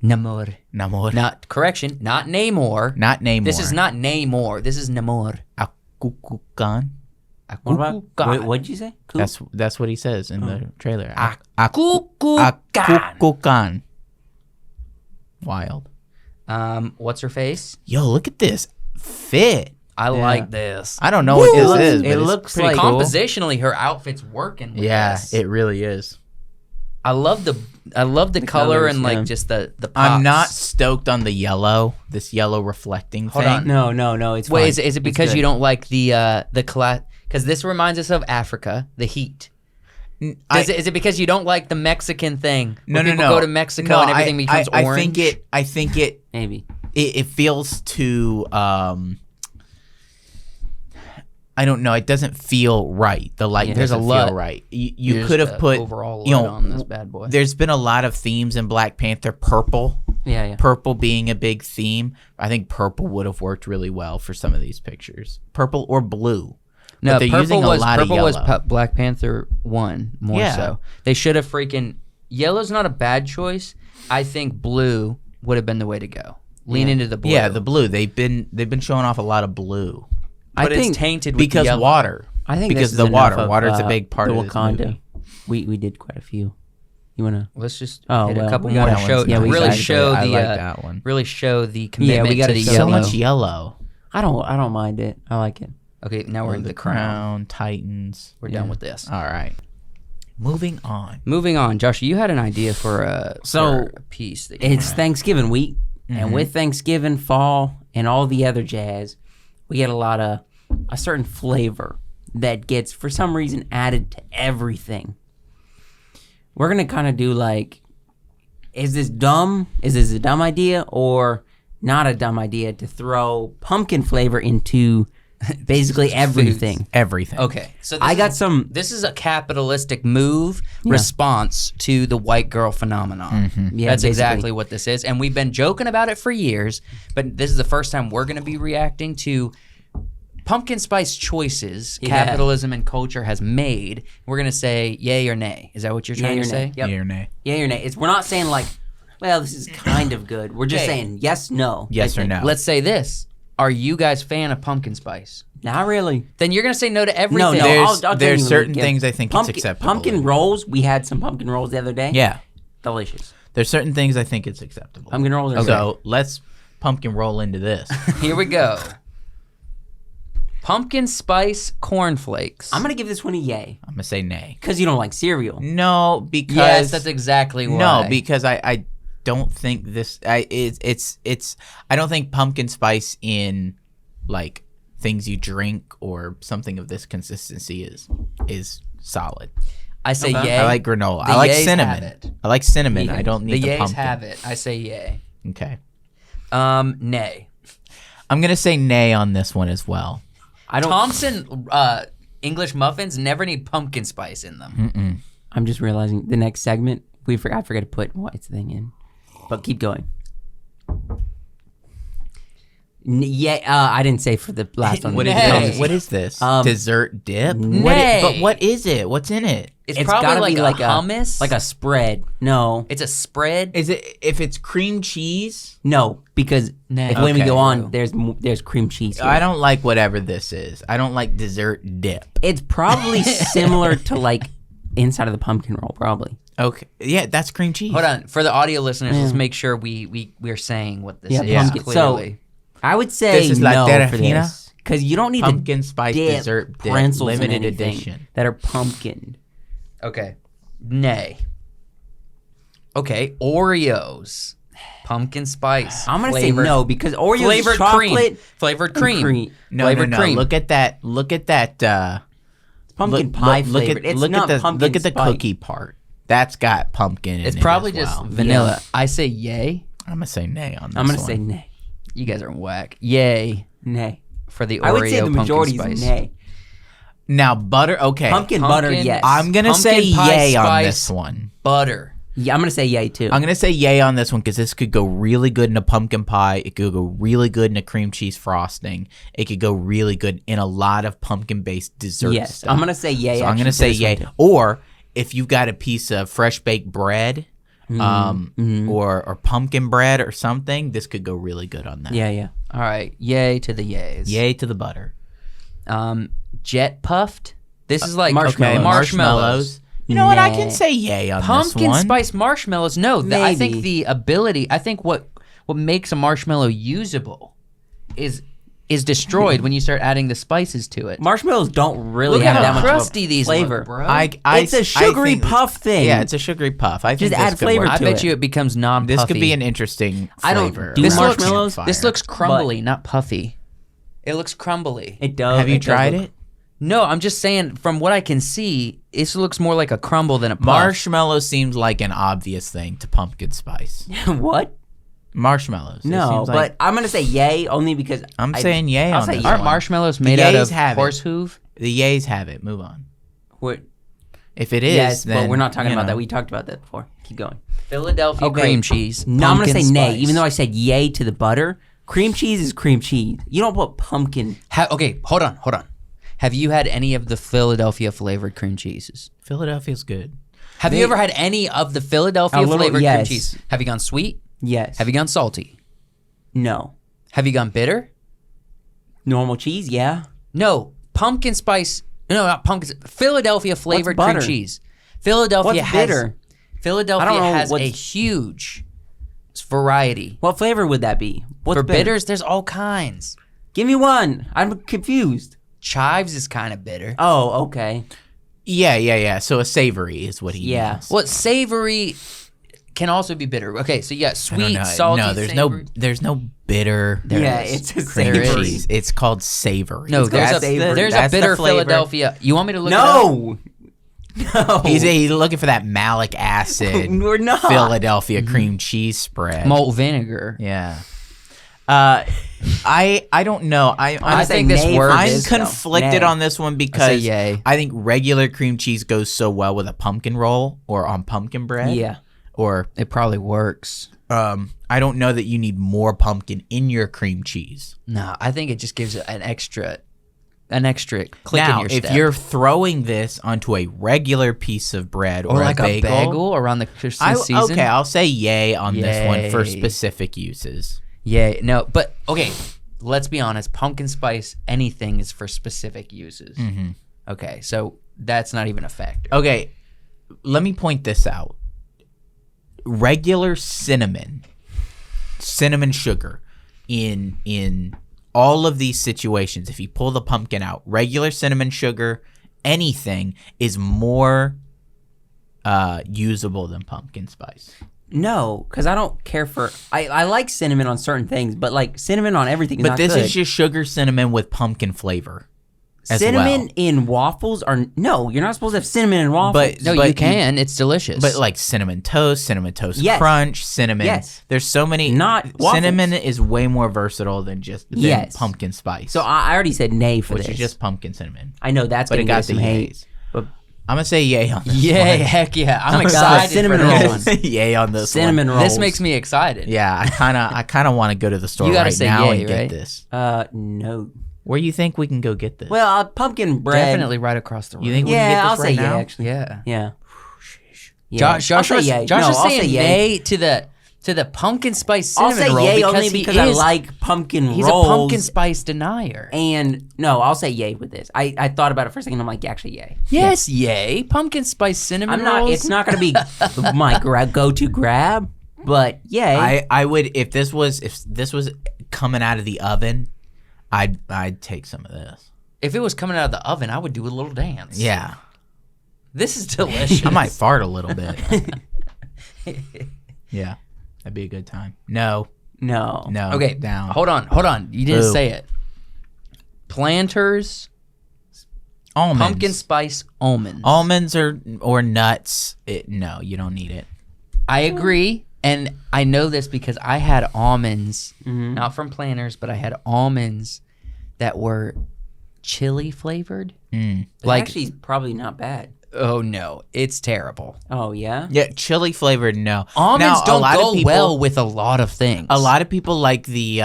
Namor. Namor. Not correction. Not Namor. Not Namor. This is not Namor. This is Namor. Akukukan. What about? Akukukan. What'd you say? Cool. That's what he says in the trailer. Akukukan. Akukukan. Wild. What's her face? Yo, look at this fit. I like this. I don't know what this is. It but looks it's pretty like- cool. Compositionally, her outfit's working. With Yeah, this. it really is. I love the color colors, and like yeah. just the pops. I'm not stoked on the yellow. This yellow reflecting Hold thing. on. No. It's Wait, fine. is it It's because good. you don't like the class? Because this reminds us of Africa, the heat. Is it because you don't like the Mexican thing? No, Where no. people go to Mexico and everything becomes orange. I think it Maybe. it feels too I don't know. It doesn't feel right. The light There's a doesn't lot. feel right. You Here's could have the put overall you light know on this bad boy. There's been a lot of themes in Black Panther. Purple, Yeah. purple being a big theme. I think purple would have worked really well for some of these pictures. Purple or blue. No, But they're purple using a was lot of purple was yellow. Black Panther 1 more Yeah. so. They should have freaking yellow's not a bad choice. I think blue would have been the way to go. Lean into the blue. Yeah, the blue. They've been showing off a lot of blue but I think it's tainted with because the yellow. water. I think because this the is water. enough of, Water's a big part the of this Wakanda. movie. We did quite a few. You wanna? Let's just Oh, hit a well, couple we more got to that show. one. Yeah, we really got it. show I the like that one. really show the commitment we gotta to the show So yellow. much yellow. I don't mind it. I like it. Okay, now we're in the crown. Titans. We're done with this. All right. Moving on. Moving on, Josh. You had an idea for a piece. That you It's Thanksgiving week, and with Thanksgiving, fall, and all the other jazz, we get a lot of a certain flavor that gets, for some reason, added to everything. We're gonna kind of do like, is this dumb? Is this a dumb idea or not a dumb idea to throw pumpkin flavor into basically everything? Everything. Okay, so I got some. This is a capitalistic move response to the white girl phenomenon. Yeah, That's basically. exactly what this is, and we've been joking about it for years. But this is the first time we're going to be reacting to pumpkin spice choices capitalism and culture has made. We're going to say yay or nay. Is that what you're trying Yay to or say? nay. Yep. Yay or nay? Yeah or nay? We're not saying like, well, this is kind of good. We're just Okay. saying yes, no. Yes I or think. no? Let's say this. Are you guys fan of pumpkin spice? Not really. Then you're going to say no to everything. No, There's- I'll tell there's you, certain yeah. things I think it's acceptable Pumpkin in. rolls. We had some pumpkin rolls the other day. Yeah. Delicious. There's certain things I think it's acceptable. Pumpkin rolls are good. So let's pumpkin roll into this. Here we go. Pumpkin spice cornflakes. I'm gonna give this one a yay I'm gonna say nay. because you don't like cereal. No, because Yes, that's exactly why. no, because I don't think this. It's I don't think pumpkin spice in like things you drink or something of this consistency is solid. I say Okay. yay. I like granola. The I like yays have cinnamon. it. I like cinnamon. Yeah. I don't The need the yays pumpkin. have it. I say yay. Okay. Nay. I'm gonna say nay on this one as well. I don't. Thompson English muffins never need pumpkin spice in them. I'm just realizing the next segment I forgot to put White's thing in, but keep going. I didn't say for the last one. What is Nay. this? What is this? Um, Dessert dip? nay. But what is it? What's in it? It's It's probably gotta like be a like hummus. like a spread. No, It's a spread. Is it if it's cream cheese? no, because Nah. if when we Okay. go on, there's cream cheese. Here. I don't like whatever this is. I don't like dessert dip. It's probably similar to like inside of the pumpkin roll, probably. Okay. Yeah, that's cream cheese. Hold on. For the audio listeners, let's make sure we're saying what this Yeah, is pumpkin. clearly. I would say This is La no for Terrafina? this because you don't need Pumpkin to spice dip dessert dip, pretzels in limited anything edition. that are pumpkin. Okay. Nay. Okay. Oreos. Pumpkin spice. I'm gonna flavored- say no because Oreos Flavored chocolate cream. Flavored cream. cream. No, Flavored no. cream. Look at that. pumpkin pie flavored. It's not pumpkin Look at the spice. cookie part. That's got pumpkin in it. It's probably as just well. vanilla. I say yay. I'm gonna say nay on this. I'm gonna one. say nay. You guys are whack. Yay Nay. for the Oreo I would say the pumpkin majority spice. is nay. Now butter. Okay, Pumpkin butter, yes. I'm gonna say Pumpkin pie yay on spice. this one. Butter. Yeah, I'm gonna say yay too. I'm gonna say yay on this one because this could go really good in a pumpkin pie. It could go really good in a cream cheese frosting. It could go really good in a lot of pumpkin-based desserts. Yes, stuff. I'm gonna say yay. So I'm gonna say yay. Or if you've got a piece of fresh baked bread, or pumpkin bread or something, this could go really good on that. Yeah. All right. Yay to the yays. Yay to the butter. Jet puffed. This is like Marshmallows. okay, marshmallows. You know what? I can Nah. say yay on this Pumpkin one. spice marshmallows. No, I think Maybe. the ability. I think what makes a marshmallow usable is destroyed when you start adding the spices to it. Marshmallows don't really Look have how that much crusty of a these flavor, look, bro. It's a sugary puff thing. Yeah, it's a sugary puff. I think Just this add could flavor work. I to bet it. you it becomes non-puffy. This could be an interesting I don't flavor. do This looks- marshmallows. This looks crumbly, not puffy. It looks crumbly. It does. Have you it does tried look- it? No, I'm just saying from what I can see, this looks more like a crumble than a puff. Marshmallow seems like an obvious thing to pumpkin spice. What? Marshmallows. it No, seems but like- I'm gonna say yay only because I'm saying yay I'll on say this yay. Aren't one. marshmallows made out yays of have it. horse hoof? The yays have it. Move on. We're, If it is, yes, then, but we're not talking you about know. that. We talked about that before. Keep going. Philadelphia Okay. cream cheese. No, I'm gonna say pumpkin nay, spice. even though I said yay to the butter. Cream cheese is cream cheese. You don't put pumpkin. Okay, hold on. Have you had any of the Philadelphia flavored cream cheeses? Philadelphia's good. Have you ever had any of the Philadelphia A little- flavored yes. cream cheese? Have you gone sweet? Yes. Have you gone salty? No. Have you gone bitter? Normal cheese, yeah. No, pumpkin spice. No, not pumpkin. Philadelphia flavored cream butter? cheese. Philadelphia What's has bitter? Philadelphia I don't know has a what's- huge variety. What flavor would that be? What's For bitter? bitters, there's all kinds. Give me one. I'm confused. Chives is kind of bitter. Oh, okay. Yeah. So a savory is what he Yeah. means. Well, savory can also be bitter. Okay, so you got I don't sweet, know. salty, No, there's savory. no bitter. Yeah, is. it's a cream There savory. is. cheese. It's called savory. No, It's there's called a savory. there's a That's the bitter flavor. Philadelphia. You want me to look it up? No. No. He's looking for that malic acid We're not. Philadelphia cream cheese spread. Malt vinegar. Yeah. I don't know. I think say this nay for works. I'm this, though. conflicted Nay. on this one because yay. I think regular cream cheese goes so well with a pumpkin roll or on pumpkin bread. Yeah. Or It probably works. I don't know that you need more pumpkin in your cream cheese. No, I think it just gives it an extra click Now, in your step. if you're throwing this onto a regular piece of bread or, or like a bagel, around the Christmas season. okay, I'll say yay on this one for Yay. specific uses. Yeah, no, but okay. Let's be honest. Pumpkin spice, anything is for specific uses. Mm-hmm. Okay, so that's not even a factor. Okay, let me point this out. Regular cinnamon sugar in all of these situations, if you pull the pumpkin out, regular cinnamon sugar, anything is more usable than pumpkin spice. No, because I don't care for. I like cinnamon on certain things, but like cinnamon on everything is But not this good. is just sugar cinnamon with pumpkin flavor. As cinnamon well. in waffles are no. You're not supposed to have cinnamon in waffles. No, but you can. It's delicious. But like cinnamon toast Yes. crunch, cinnamon. Yes. There's so many. Not waffles. Cinnamon is way more versatile than just Yes. pumpkin spice. So I already said nay for which this. is just pumpkin cinnamon. I know that's But gonna it got get some the hate. yays. But I'm gonna say yay on this yay, one. heck yeah! I'm Oh, excited cinnamon for this rolls. one. Yay on this cinnamon one. rolls. This makes me excited. Yeah, I kind of want to go to the store You gotta right say now yay, and get right? this. No. Where you think we can go get this? Well, pumpkin bread. Definitely right across the road. you think we can Yeah, get this I'll say right yeah. now? Actually, Yeah. yeah. Yeah. Josh I'll say was, yay. Josh No, was I'll saying say yay to the pumpkin spice I'll cinnamon say roll yay because only he because is, I like pumpkin he's rolls. a pumpkin spice denier. And no, I'll say yay with this. I thought about it for a second. I'm like, actually, yay. Yes, yay! Pumpkin spice cinnamon I'm not. rolls. It's not gonna be my go-to grab, but yay. I would if this was coming out of the oven, I'd take some of this. If it was coming out of the oven, I would do a little dance. Yeah, This is delicious. I might fart a little bit. Yeah, that'd be a good time. No. Okay, down. Hold on. You didn't Boo. say it. Planters Almonds. Pumpkin spice almonds. Almonds or nuts. No, you don't need it. I agree. And I know this because I had almonds, not from Planters, but I had almonds that were chili flavored. Like, actually, probably not bad. Oh, no. It's terrible. Oh, yeah? Yeah, chili flavored, no. Almonds now, don't go well with a lot of things. A lot of people like the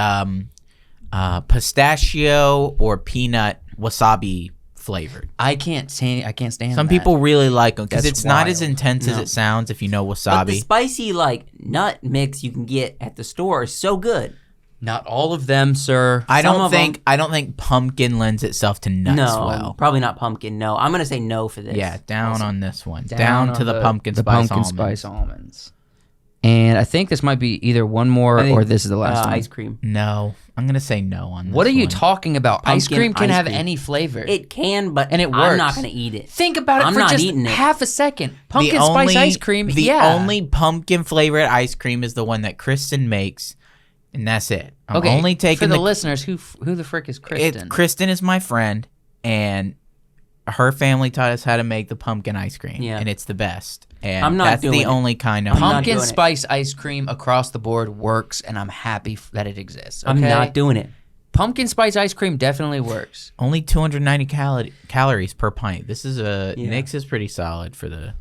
pistachio or peanut wasabi flavored. I can't stand Some that. people really like them because That's it's not as wild. intense as it sounds if you know But wasabi. the spicy, like, nut mix you can get at the store is so good. Not all of them, sir. I Some don't of think pumpkin lends itself to nuts No, well. probably not pumpkin. No, I'm gonna say no for this. Yeah, down on this one. Down Down to on the pumpkin the spice pumpkin almonds. spice almonds. And I think this might be either one more or this is the last one. Ice cream. No, I'm gonna say no on this What are you one. talking about? Ice Pumpkin cream can ice have cream. any flavor. It can, but And it I'm works. not gonna eat it. Think about it I'm for not just eating it. half a second. Pumpkin spice ice cream, The only pumpkin flavored ice cream is the one that Kristen makes, and that's it. I'm Okay, only taking for the listeners, who the frick is Kristen? Kristen is my friend, and her family taught us how to make the pumpkin ice cream, Yeah. and it's the best. And I'm not that's doing the it. only kind of I'm not Pumpkin doing it. spice ice cream across the board works, and I'm happy that it exists. Okay? I'm not doing it. Pumpkin spice ice cream definitely works. only 290 calories per pint. This is Nick's is pretty solid for the.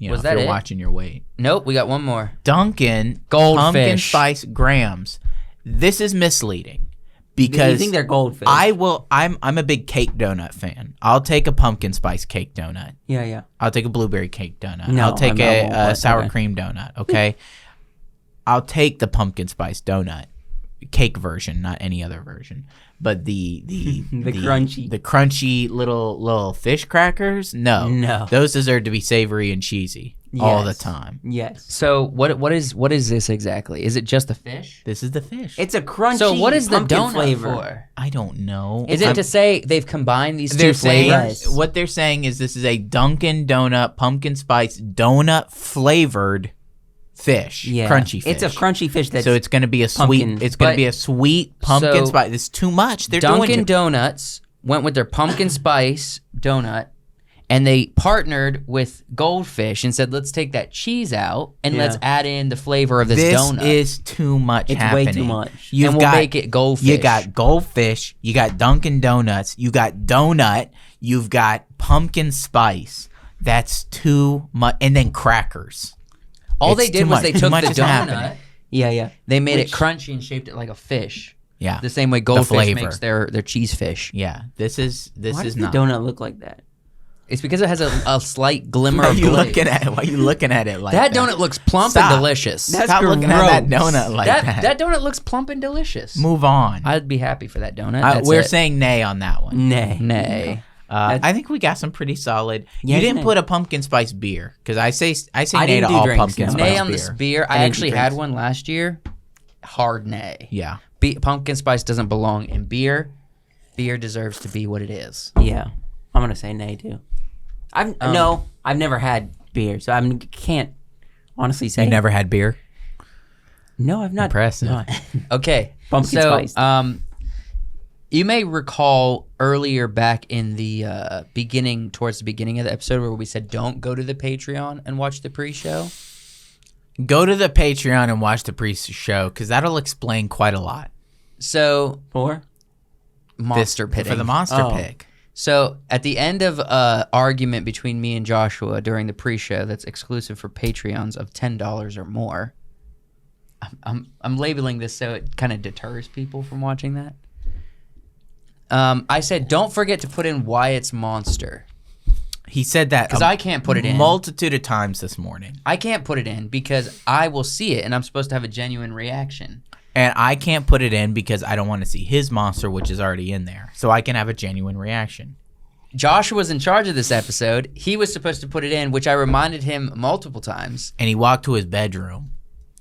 Was if that you're it? watching your weight. Nope, we got one more. Dunkin' Goldfish. pumpkin spice grams. This is misleading You because think they're goldfish? I'm a big cake donut fan. I'll take a pumpkin spice cake donut. Yeah. I'll take a blueberry cake donut. No, I'll take I won't, a but sour okay. cream donut. Okay. I'll take the pumpkin spice donut cake version, not any other version. But the crunchy little fish crackers, No. those deserve to be savory and cheesy all the Yes. time. Yes. So what is this exactly? Is it just the fish? This is the fish. It's a crunchy. So what is the pumpkin donut flavor? for? I don't know. Is it to say they've combined these two They're saying flavors? Yes. what they're saying is this is a Dunkin' Donut pumpkin spice donut flavored fish, Yeah. crunchy fish. It's a crunchy fish that's so it's going to be a sweet. pumpkin. It's going But- to be a sweet pumpkin so spice. It's too much. They're Dunkin' doing Donuts went with their pumpkin spice donut, and they partnered with Goldfish and said, "Let's take that cheese out and let's add in the flavor of this donut." is too much. It's happening. way too much. You've And we'll got, make it Goldfish. You got Goldfish. You got Dunkin' Donuts. You got donut. You've got pumpkin spice. That's too much. And then crackers. All It's they too did was much. they Too took much the is happening. donut, Yeah. they made it crunchy and shaped it like a fish. Yeah. The same way Goldfish flavor. makes their cheese fish. Yeah. This is Why does the not. donut look like that? It's because it has a slight glimmer Why are of you glaze. looking at? Why are you looking at it like That that? donut looks plump Stop. and delicious. That's Stop looking at that gross. donut like that. That donut looks plump and delicious. Move on. I'd be happy for that donut. That's We're it. saying nay on that one. Nay. Nay. I think we got some pretty solid. Yeah, you didn't nay. put a pumpkin spice beer because I say nay to didn't do all drinks, pumpkin no. spice Nay on beer. this beer. I didn't actually do had drinks. one last year. Hard nay. Yeah. Pumpkin spice doesn't belong in beer. Beer deserves to be what it is. Yeah. I'm gonna say nay too. I've never had beer, so I can't honestly say. You never had beer? No, I've not. Impressive. not. Okay. Pumpkin spice. You may recall earlier back in the towards the beginning of the episode where we said don't go to the Patreon and watch the pre-show. Go to the Patreon and watch the pre-show because that'll explain quite a lot. So For? monster pitting. For the monster Oh. pick. So at the end of argument between me and Joshua during the pre-show that's exclusive for Patreons of $10 or more, I'm labeling this so it kind of deters people from watching that. I said don't forget to put in Wyatt's monster He said that because I can't put it in. multitude of times this morning. I can't put it in because I will see it and I'm supposed to have a genuine reaction. And I can't put it in because I don't want to see his monster, which is already in there. So I can have a genuine reaction. Joshua was in charge of this episode. He was supposed to put it in, which I reminded him multiple times, And he walked to his bedroom.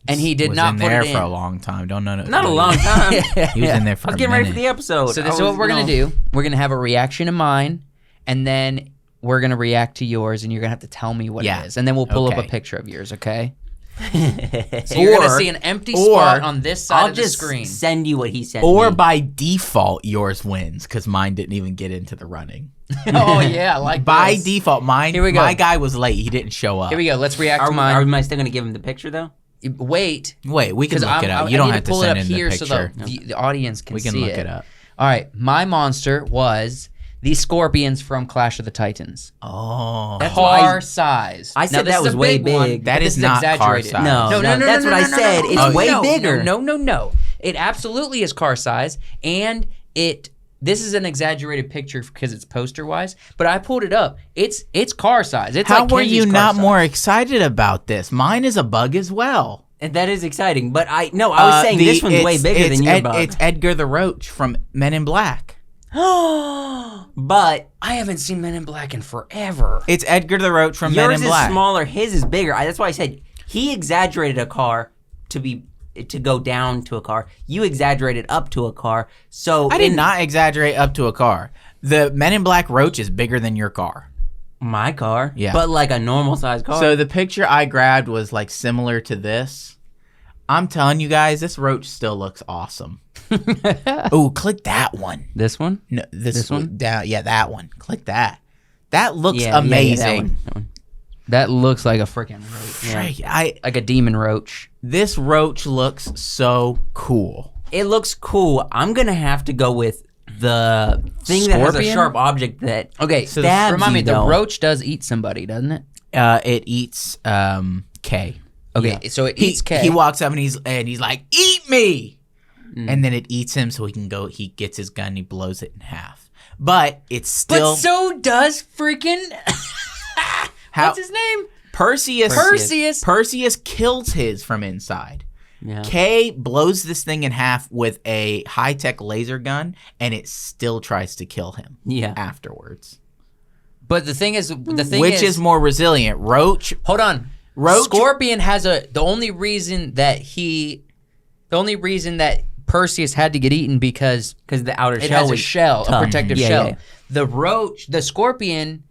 and he did was not in put there it in. for a long time. Don't know. Not a long time. He was in there for I was a getting minute. ready for the episode. So this is what we're going to do. We're going to have a reaction of mine, and then we're going to react to yours, and you're going to have to tell me what Yeah. it is. And then we'll pull up a Okay. picture of yours, okay? So you're gonna see an empty spot on this side of the screen. I'll just send you what he sent Or me. by default, yours wins because mine didn't even get into the running. Oh yeah, I like By this. default, mine. Here we go. My guy was late. He didn't show up. Here we go. Let's react to Are mine. I still going to give him the picture, though? Wait, Wait, we can look it up. You don't have to send in the picture. So the audience can see it. We can look it up. All right, my monster was the Scorpions from Clash of the Titans. Oh. Car size. I said Now, this that is was a way one, big. That but is this not car exaggerated. size. No, that's what I said. It's way bigger. No. It absolutely is car size, and this is an exaggerated picture because it's poster wise, but I pulled it up. It's car size. It's How like were Kenzie's you car not size. more excited about this? Mine is a bug as well. And that is exciting. But I was saying this one's way bigger than your bug. It's Edgar the Roach from Men in Black. But I haven't seen Men in Black in forever. It's Edgar the Roach from Men yours in is Black. smaller. His is bigger. That's why I said he exaggerated a car to go down to a car. You exaggerated up to a car. So I did not exaggerate up to a car. The Men in Black Roach is bigger than your car. My car, Yeah. but like a normal size car. So the picture I grabbed was like similar to this. I'm telling you guys, this roach still looks awesome. Ooh, click that one. This one? No, this one? down. Yeah, that one. Click that. That looks Yeah, amazing. that one. That looks like a freaking roach. Freak, Like a demon roach. this roach looks so cool. It looks cool. I'm gonna have to go with the thing that has a Scorpion? sharp object that Okay, So stabs remind me, you, the though. roach does eat somebody, doesn't it? It eats K. Okay, so it eats K. He walks up and he's like, "Eat me!" And then it eats him, so he can go. He gets his gun, and he blows it in half. But it's still But so does freaking what's his name? Perseus kills his from inside. Yeah. Kay blows this thing in half with a high-tech laser gun, and it still tries to kill him afterwards. But the thing is, Which is more resilient, Roach? Hold on. Roach? Scorpion has the only reason that Perseus had to get eaten because the outer it shell has a was shell, tough. a protective Yeah, shell. yeah. The Scorpion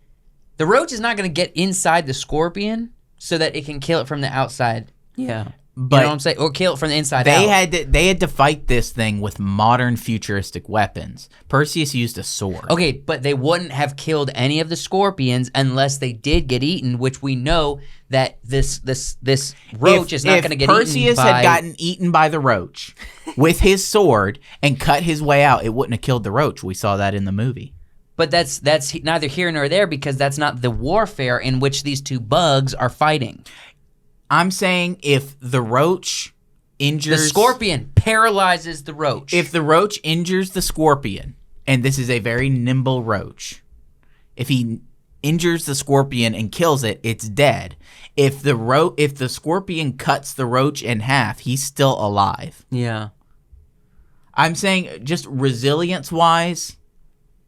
is not going to get inside the Scorpion so that it can kill it from the outside. Yeah. But you know what I'm saying? Or kill it from the inside they out. had to fight this thing with modern futuristic weapons. Perseus used a sword. Okay, but they wouldn't have killed any of the Scorpions unless they did get eaten, which we know that this roach is not going to get eaten by... If Perseus had gotten eaten by the roach with his sword and cut his way out, it wouldn't have killed the roach. We saw that in the movie. But that's neither here nor there because that's not the warfare in which these two bugs are fighting. I'm saying if the roach injures... The Scorpion paralyzes the roach. If the roach injures the Scorpion, and this is a very nimble roach, if he injures the Scorpion and kills it, it's dead. If the Scorpion cuts the roach in half, he's still alive. Yeah. I'm saying just resilience-wise,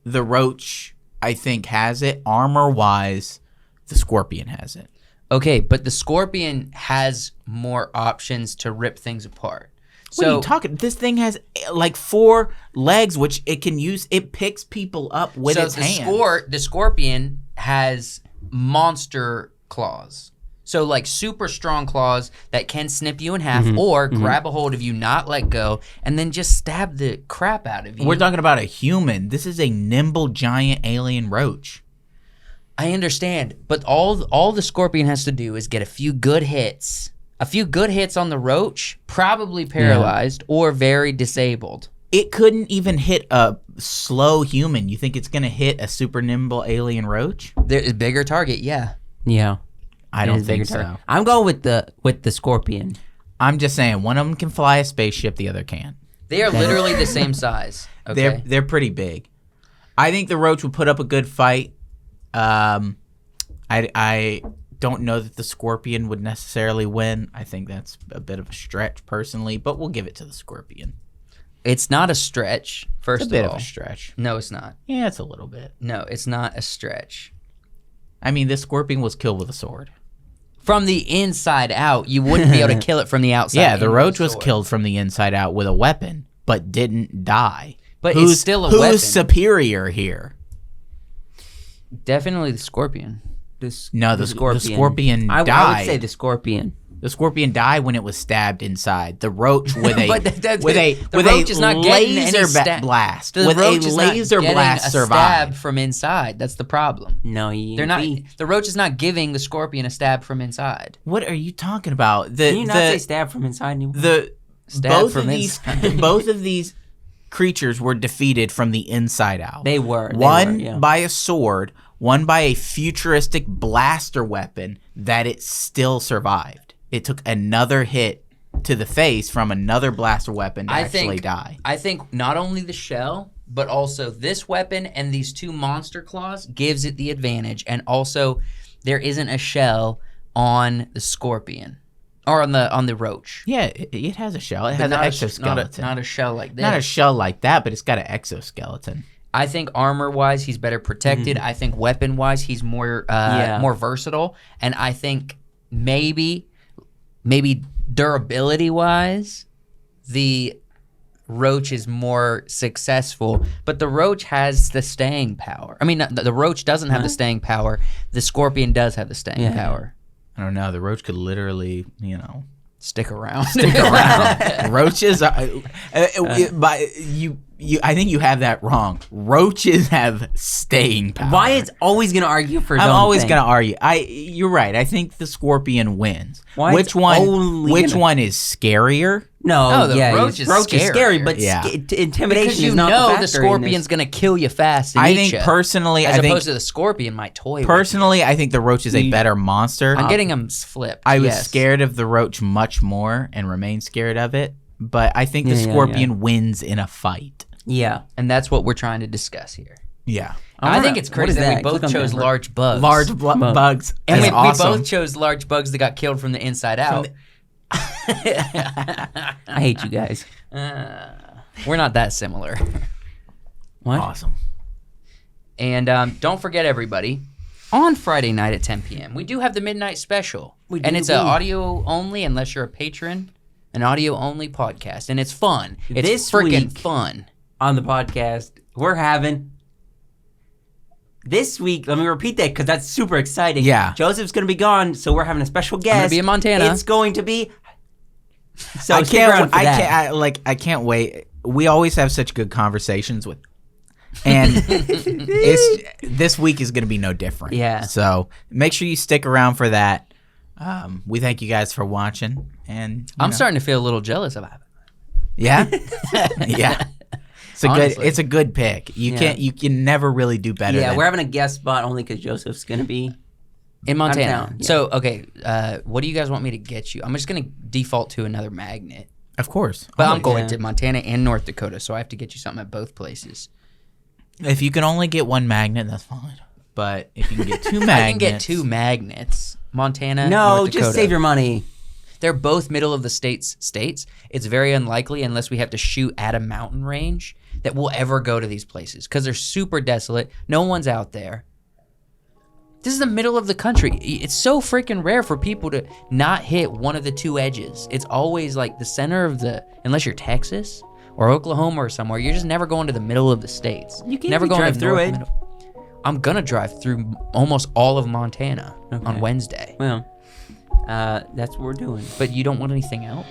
the roach, I think, has it. Armor-wise, the Scorpion has it. Okay, but the Scorpion has more options to rip things apart. What are you talking? This thing has like 4 legs, which it can use. It picks people up with its hand. The Scorpion has monster claws. So like super strong claws that can snip you in half or grab a hold of you, not let go, and then just stab the crap out of you. We're talking about a human. This is a nimble, giant alien roach. I understand, but all the Scorpion has to do is get a few good hits. A few good hits on the roach, probably paralyzed or very disabled. It couldn't even hit a slow human. You think it's going to hit a super nimble alien roach? There is bigger target, yeah. Yeah. I don't think so. I'm going with the Scorpion. I'm just saying, one of them can fly a spaceship, the other can't. They are literally the same size. Okay. They're pretty big. I think the roach would put up a good fight. I don't know that the Scorpion would necessarily win. I think that's a bit of a stretch personally, but we'll give it to the Scorpion. It's not a stretch, first It's a bit of all. of a stretch. No, it's not. Yeah, it's a little bit. No, it's not a stretch. I mean, this Scorpion was killed with a sword. From the inside out, you wouldn't be able to kill it from the outside. Yeah, the in roach with a was sword. killed from the inside out with a weapon, but didn't die. But it's still a weapon. Who's superior here? Definitely the Scorpion. No, the Scorpion I died. would say the Scorpion. The scorpion died when it was stabbed inside. The roach with a But the with roach a is not getting any laser blast. The With a roach is not laser getting blast a survived. stab from inside. That's the problem. No, They're not. The roach is not giving the scorpion a stab from inside. What are you talking about? Can you not say stab from inside anymore? Both of these creatures were defeated from the inside out. They were. One by a sword, one by a futuristic blaster weapon that it still survived. It took another hit to the face from another blaster weapon to actually die. I think not only the shell, but also this weapon and these two monster claws gives it the advantage. And also, there isn't a shell on the scorpion or on the roach. Yeah, it has a shell. It has an exoskeleton. Not a shell like this. Not a shell like that, but it's got an exoskeleton. I think armor-wise, he's better protected. I think weapon-wise, he's more versatile. And I think maybe durability-wise, the roach is more successful. But the roach has the staying power. I mean, the roach doesn't have the staying power. The scorpion does have the staying power. I don't know. The roach could literally, stick around. Roaches are, I think you have that wrong. Roaches have staying power. Wyatt's always going to argue for his I'm own always thing. going to argue. You're right. I think the scorpion wins. Wyatt's Which one is scarier? No, the roach is scary, but intimidation because is not the factor the scorpion's going to kill you fast and I eat think you, personally, as opposed to the scorpion might toy with personally, I think the roach is a better monster. I'm getting him flipped. I was scared of the roach much more and remain scared of it, but I think the scorpion wins in a fight. Yeah. And that's what we're trying to discuss here. Yeah. I think it's crazy that we both chose large bugs. Bugs. And we awesome. both chose large bugs that got killed from the inside out. I hate you guys. We're not that similar. What? Awesome. And don't forget, everybody, on Friday night at 10 p.m., we do have the Midnight Special. And it's an audio only, unless you're a patron, an audio only podcast. And it's fun. It's freaking fun. On the podcast, we're having... This week, let me repeat that because that's super exciting. Yeah. Joseph's going to be gone, so we're having a special guest. I'm going to be in Montana. It's going to be... So I can't wait. We always have such good conversations with... And this week is going to be no different. Yeah. So make sure you stick around for that. We thank you guys for watching. And I'm starting to feel a little jealous of it. Yeah? Yeah. It's a good pick. You can never really do better. Yeah, we're having a guest spot only because Joseph's going to be in Montana. Down, yeah. So, okay, what do you guys want me to get you? I'm just going to default to another magnet. Of course. But I'm going to Montana and North Dakota, so I have to get you something at both places. If you can only get one magnet, that's fine. But if you can get two magnets... I can get two magnets. Montana, No, North Dakota. just save your money. They're both middle of the states. It's very unlikely, unless we have to shoot at a mountain range, that we'll ever go to these places because they're super desolate. No one's out there. This is the middle of the country. It's so freaking rare for people to not hit one of the two edges. It's always like the center of unless you're Texas or Oklahoma or somewhere, you're just never going to the middle of the states. You can't never drive through it. I'm gonna drive through almost all of Montana on Wednesday. Well, that's what we're doing. But you don't want anything else?